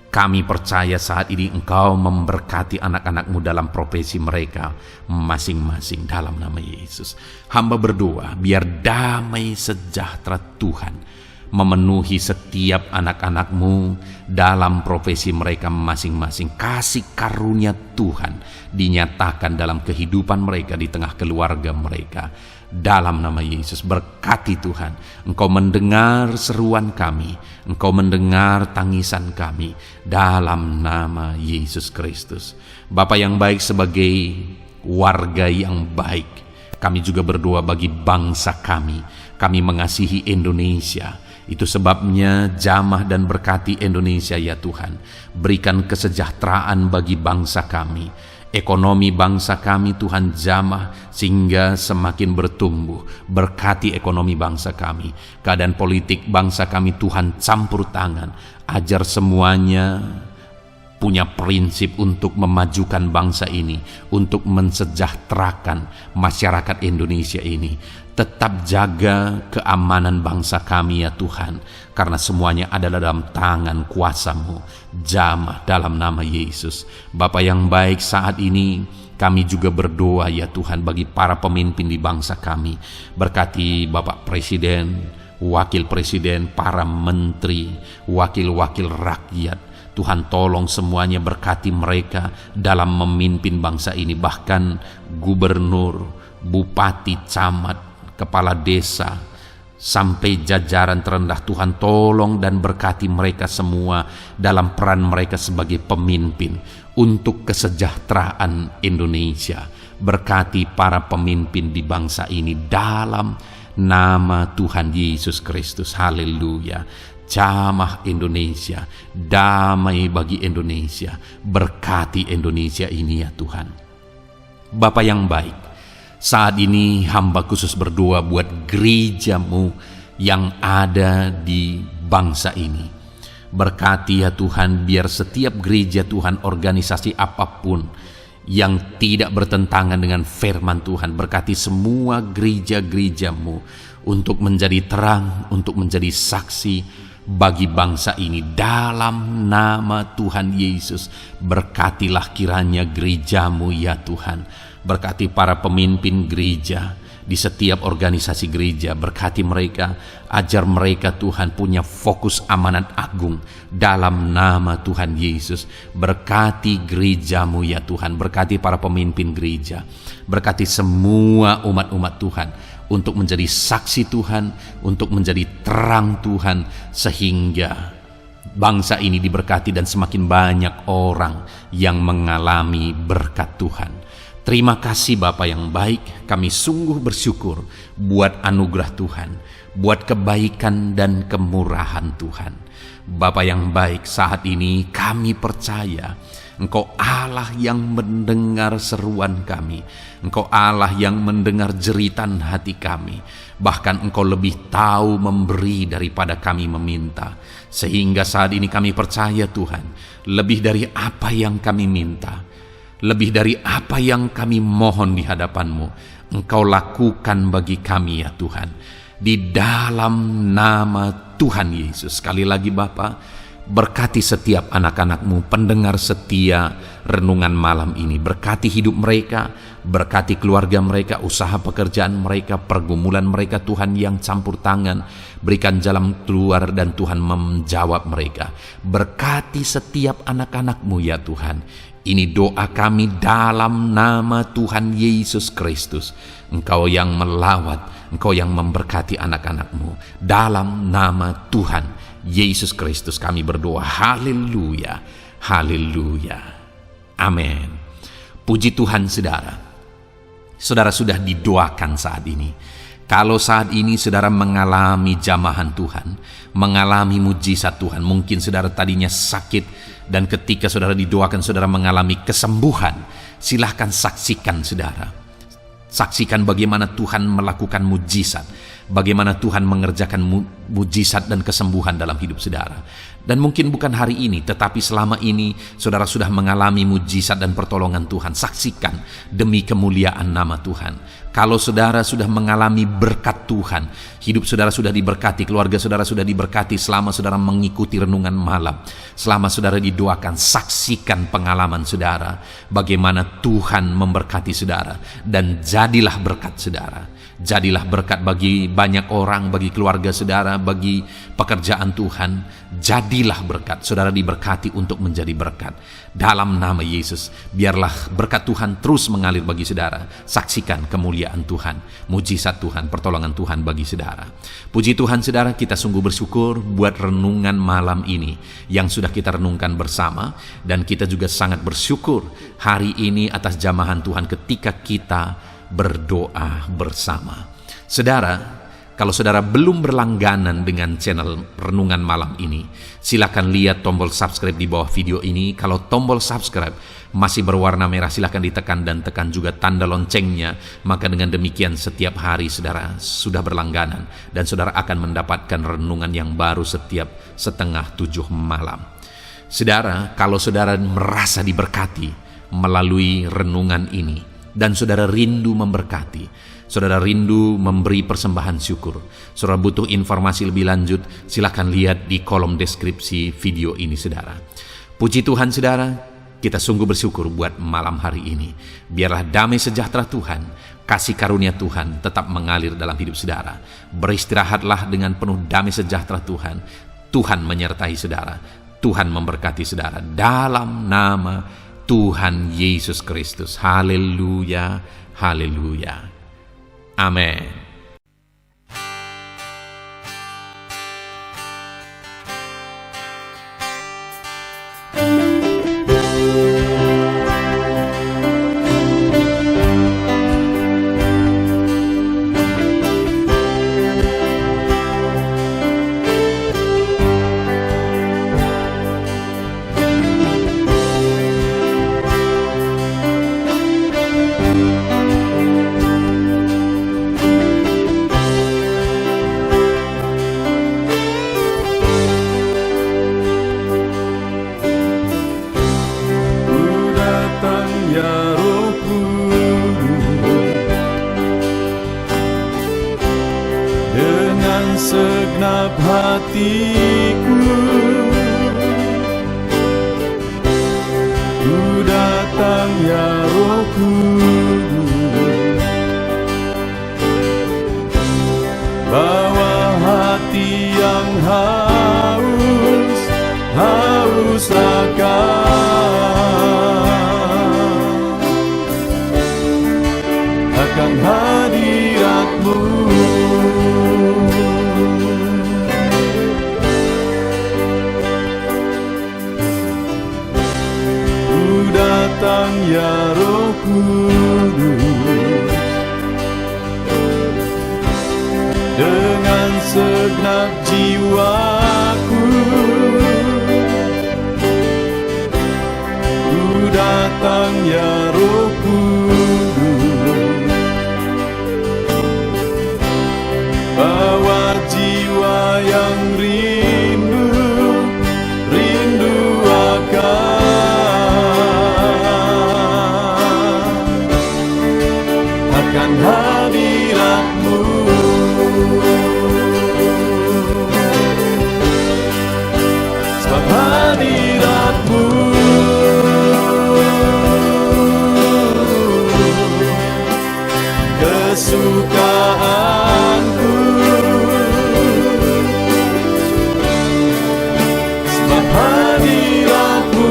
kami percaya saat ini Engkau memberkati anak-anak-Mu dalam profesi mereka masing-masing dalam nama Yesus. Hamba berdoa biar damai sejahtera Tuhan memenuhi setiap anak-anak-Mu dalam profesi mereka masing-masing. Kasih karunia Tuhan dinyatakan dalam kehidupan mereka, di tengah keluarga mereka dalam nama Yesus. Berkati Tuhan, Engkau mendengar seruan kami, Engkau mendengar tangisan kami dalam nama Yesus Kristus. Bapa yang baik, sebagai warga yang baik, kami juga berdoa bagi bangsa kami. Kami mengasihi Indonesia. Itu sebabnya jamah dan berkati Indonesia ya Tuhan. Berikan kesejahteraan bagi bangsa kami. Ekonomi bangsa kami Tuhan jamah sehingga semakin bertumbuh. Berkati ekonomi bangsa kami. Keadaan politik bangsa kami Tuhan campur tangan. Ajar semuanya punya prinsip untuk memajukan bangsa ini, untuk mensejahterakan masyarakat Indonesia ini. Tetap jaga keamanan bangsa kami ya Tuhan, karena semuanya adalah dalam tangan kuasa-Mu. Jamah dalam nama Yesus. Bapa yang baik, saat ini kami juga berdoa ya Tuhan bagi para pemimpin di bangsa kami. Berkati Bapak Presiden, Wakil Presiden, para menteri, wakil-wakil rakyat. Tuhan, tolong semuanya, berkati mereka dalam memimpin bangsa ini. Bahkan gubernur, bupati, camat, kepala desa, sampai jajaran terendah. Tuhan, tolong dan berkati mereka semua dalam peran mereka sebagai pemimpin untuk kesejahteraan Indonesia. Berkati para pemimpin di bangsa ini dalam nama Tuhan Yesus Kristus. Haleluya. Jamah Indonesia, damai bagi Indonesia. Berkati Indonesia ini ya Tuhan. Bapa yang baik, saat ini hamba khusus berdoa buat gereja-Mu yang ada di bangsa ini. Berkati ya Tuhan, biar setiap gereja Tuhan, organisasi apapun yang tidak bertentangan dengan firman Tuhan, berkati semua gereja-gereja-Mu untuk menjadi terang, untuk menjadi saksi bagi bangsa ini dalam nama Tuhan Yesus. Berkatilah kiranya gereja-Mu ya Tuhan. Berkati para pemimpin gereja di setiap organisasi gereja. Berkati mereka, ajar mereka Tuhan punya fokus amanat agung dalam nama Tuhan Yesus. Berkati gereja-Mu ya Tuhan. Berkati para pemimpin gereja. Berkati semua umat-umat Tuhan untuk menjadi saksi Tuhan, untuk menjadi terang Tuhan, sehingga bangsa ini diberkati dan semakin banyak orang yang mengalami berkat Tuhan. Terima kasih Bapa yang baik, kami sungguh bersyukur buat anugerah Tuhan, buat kebaikan dan kemurahan Tuhan. Bapa yang baik, saat ini kami percaya Engkau Allah yang mendengar seruan kami. Engkau Allah yang mendengar jeritan hati kami. Bahkan Engkau lebih tahu memberi daripada kami meminta. Sehingga saat ini kami percaya Tuhan, lebih dari apa yang kami minta, lebih dari apa yang kami mohon di hadapan-Mu, Engkau lakukan bagi kami ya Tuhan. Di dalam nama Tuhan Yesus. Sekali lagi Bapa, Berkati setiap anak-anak-Mu, pendengar setia renungan malam ini. Berkati hidup mereka, berkati keluarga mereka, usaha pekerjaan mereka, pergumulan mereka Tuhan yang campur tangan. Berikan jalan keluar dan Tuhan menjawab mereka. Berkati setiap anak-anak-Mu ya Tuhan. Ini doa kami dalam nama Tuhan Yesus Kristus. Engkau yang melawat, Engkau yang memberkati anak-anak-Mu. Dalam nama Tuhan Yesus Kristus kami berdoa. Haleluya, haleluya, amin. Puji Tuhan saudara. Saudara sudah didoakan saat ini. Kalau saat ini saudara mengalami jamahan Tuhan, mengalami mujizat Tuhan, mungkin saudara tadinya sakit, dan ketika saudara didoakan saudara mengalami kesembuhan, silahkan saksikan saudara. Saksikan bagaimana Tuhan melakukan mujizat, bagaimana Tuhan mengerjakan mujizat dan kesembuhan dalam hidup saudara. Dan mungkin bukan hari ini, tetapi selama ini saudara sudah mengalami mujizat dan pertolongan Tuhan. Saksikan demi kemuliaan nama Tuhan. Kalau saudara sudah mengalami berkat Tuhan, hidup saudara sudah diberkati, keluarga saudara sudah diberkati selama saudara mengikuti renungan malam, selama saudara didoakan, saksikan pengalaman saudara, bagaimana Tuhan memberkati saudara, dan jadilah berkat saudara. Jadilah berkat bagi banyak orang, bagi keluarga saudara, bagi pekerjaan Tuhan. Jadilah berkat, saudara diberkati untuk menjadi berkat. Dalam nama Yesus, biarlah berkat Tuhan terus mengalir bagi saudara. Saksikan kemuliaan Tuhan, mujizat Tuhan, pertolongan Tuhan bagi saudara. Puji Tuhan saudara, kita sungguh bersyukur buat renungan malam ini yang sudah kita renungkan bersama. Dan kita juga sangat bersyukur hari ini atas jamahan Tuhan ketika kita berdoa bersama. Saudara, kalau saudara belum berlangganan dengan channel renungan malam ini, silakan lihat tombol subscribe di bawah video ini. Kalau tombol subscribe masih berwarna merah, silakan ditekan dan tekan juga tanda loncengnya. Maka dengan demikian setiap hari saudara sudah berlangganan dan saudara akan mendapatkan renungan yang baru setiap 6:30 malam. Saudara, kalau saudara merasa diberkati melalui renungan ini, dan saudara rindu memberkati, saudara rindu memberi persembahan syukur, saudara butuh informasi lebih lanjut, silakan lihat di kolom deskripsi video ini saudara. Puji Tuhan saudara, kita sungguh bersyukur buat malam hari ini. Biarlah damai sejahtera Tuhan, kasih karunia Tuhan tetap mengalir dalam hidup saudara. Beristirahatlah dengan penuh damai sejahtera Tuhan. Tuhan menyertai saudara, Tuhan memberkati saudara dalam nama Tuhan Yesus Kristus. Haleluya, haleluya. Amin. Segenap hatiku ku datang ya Roh Kudus, bawa hati yang haus akan hadirat-Mu. Datang ya Roh Kudus, dengan segenap jiwaku ku datang ya Roh Kudus, bawa jiwa yang rindu akan hadirat-Mu. Sebab hadirat-Mu. Kesukaanku, sebab hadirat-Mu.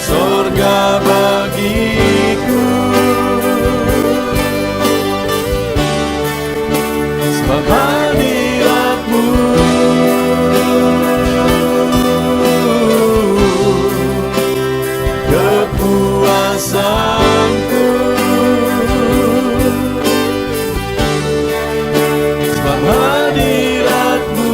Sorga bagiku, sebab hadirat-Mu. Kepuasanku, sebab hadirat-Mu.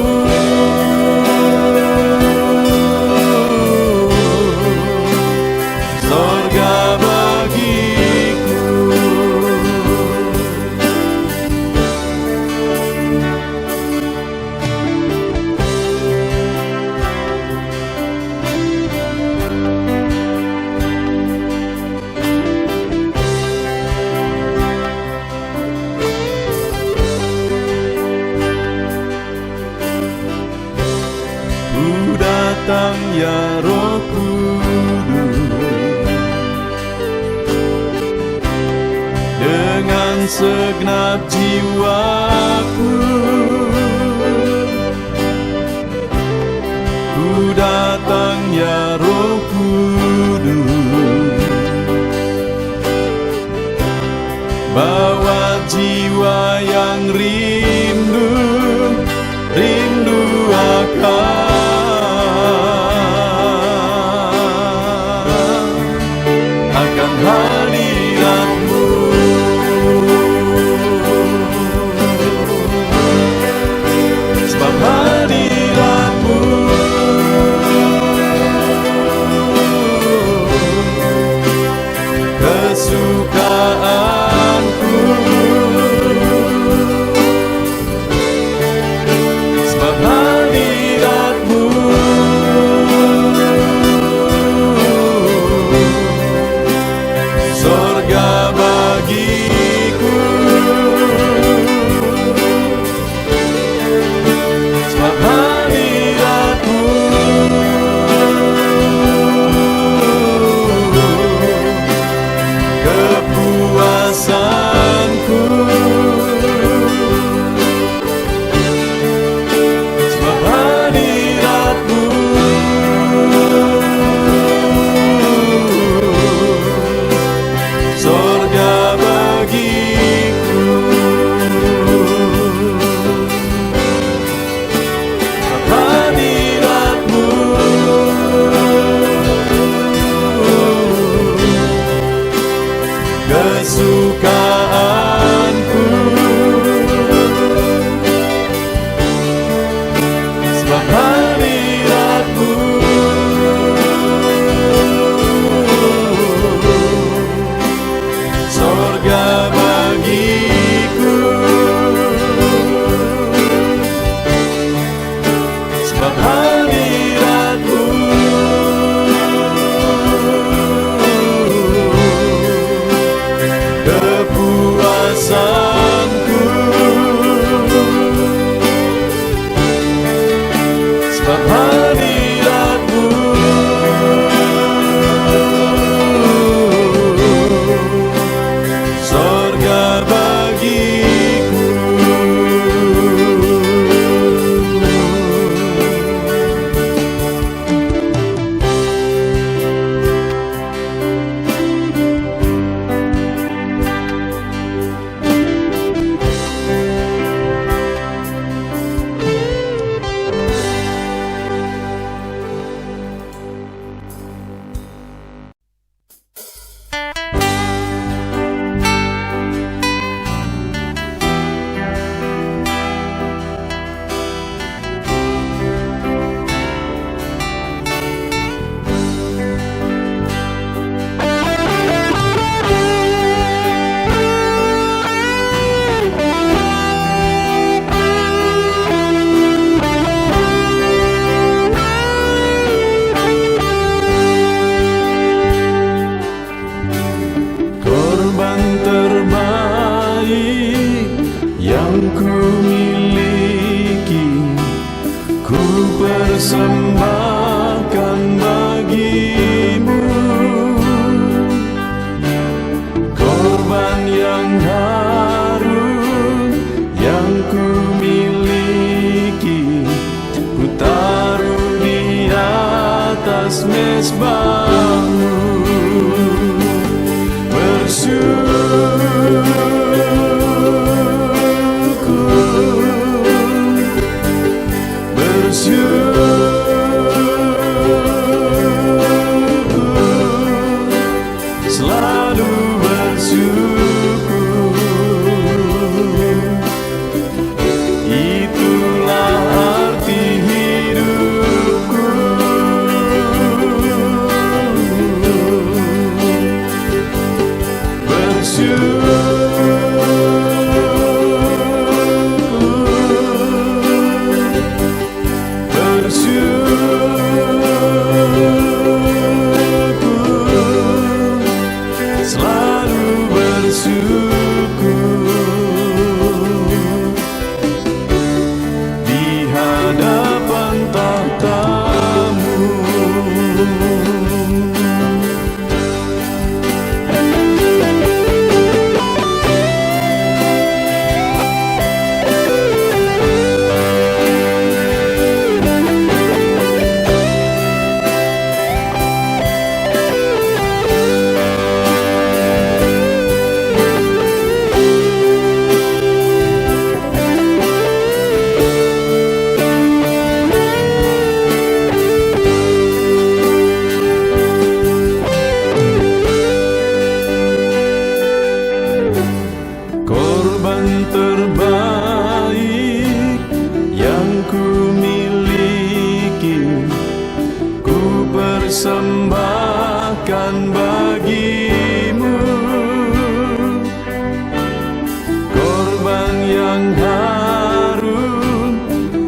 Sorga bagiku. Ku datang ya Roh Kudus, dengan segenap jiwaku. Ku datang ya Roh Kudus, bawa jiwa yang rindu akan hadirat-Mu. Sebab hadirat-Mu. persembahkan bagimu korban yang harum yang ku miliki, ku taruh di atas mezbahmu. Selalu bersyukur, itulah arti hidupku. Selalu bersyukur di hadapan tahta-Mu. Korban terbaik yang ku miliki, ku persembahkan bagimu. Korban yang harum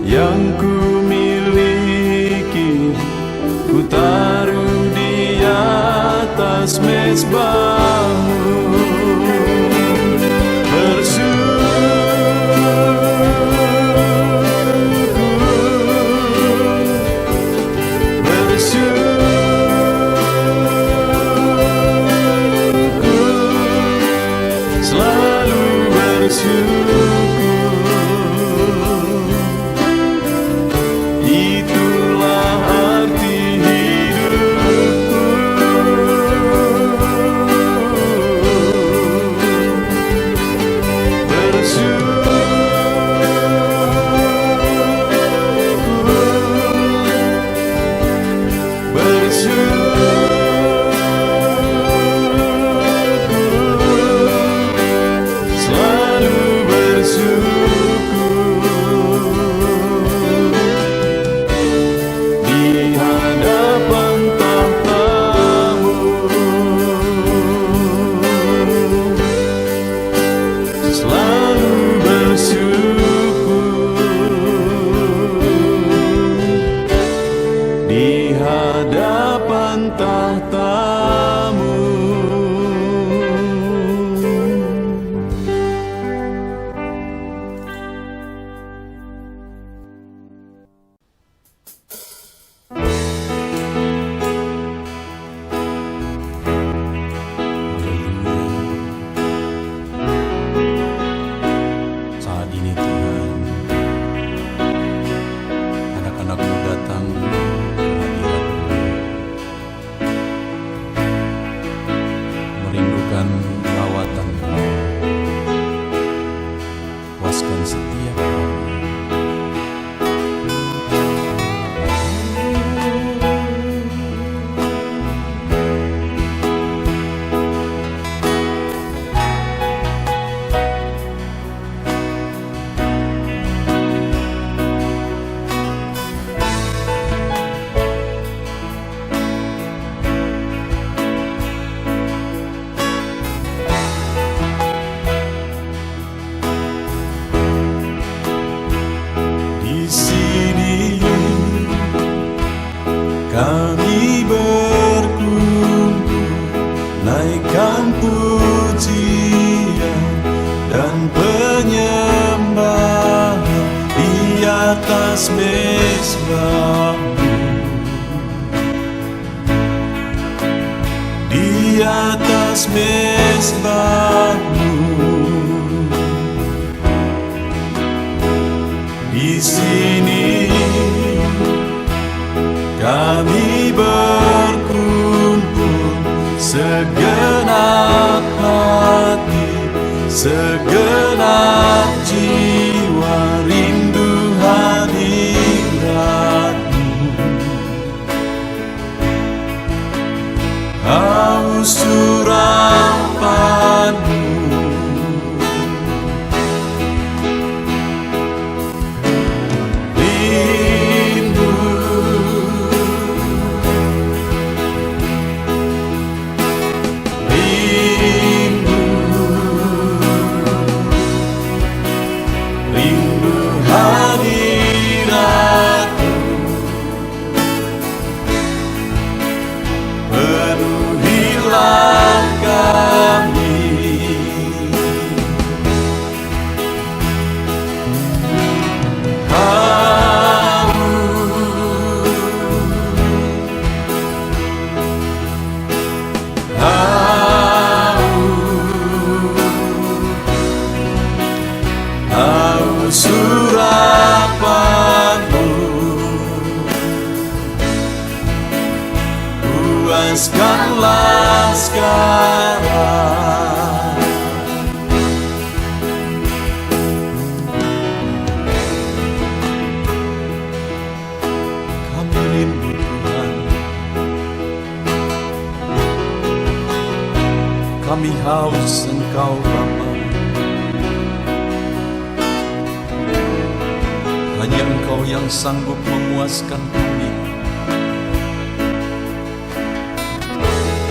yang ku miliki, ku taruh di atas mezbahmu. Selalu bersyukur, itulah arti hidupku. Di hadapan tahta-Mu. Saat ini Tuhan, anak-anak-Mu datang ke hadirat-Mu, merindukan lawatan-Mu. Puaskan setiap kami. Kami berkumpul, naikkan pujian dan penyembahan di atas mezbah. atas mezbah-Mu. Di sini kami berkumpul, segenap hati, segenap jiwa, rindu hadirat-Mu. Haus urapan-Mu, rindu, rindu, rindu hadirat-Mu. Penuhilah kami, haus urapan-Mu, puaskanlah sekarang. Kami rindu Tuhan, kami haus Engkau Bapa. Hanya Engkau yang sanggup memuaskan kami.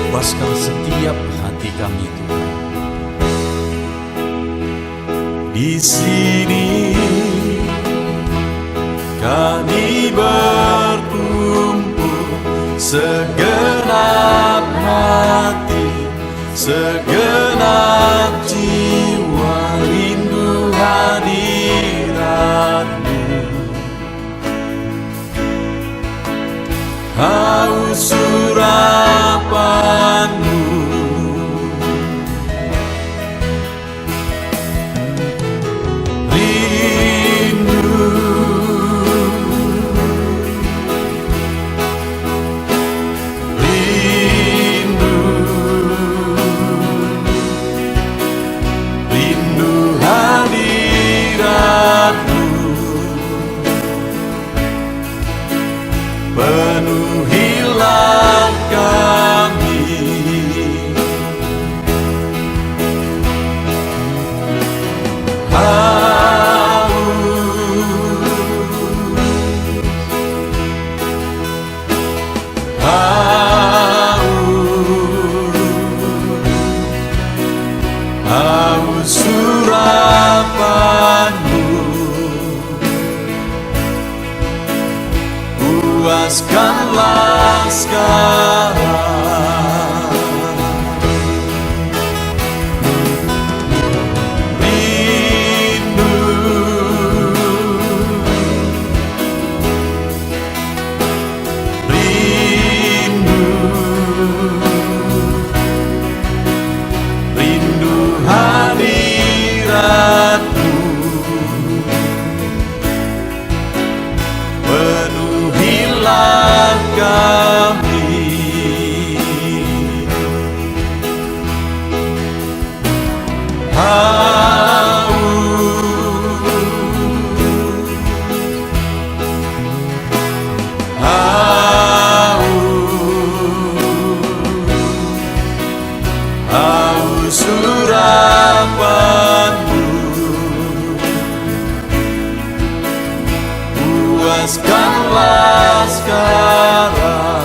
Puaskan setiap hati kami Tuhan. Di sini kami berkumpul, segenap hati, segenap jiwa, rindu hadirat-Mu. Haus urapan-Mu, rindu, rindu, rindu hadirat-Mu. Penuhilah kami, haus urapan-Mu, puaskanlah sekarang. Rindu, rindu, rindu hadirat-Mu. Penuhilah kami, haus urapan-Mu, puaskanlah sekarang.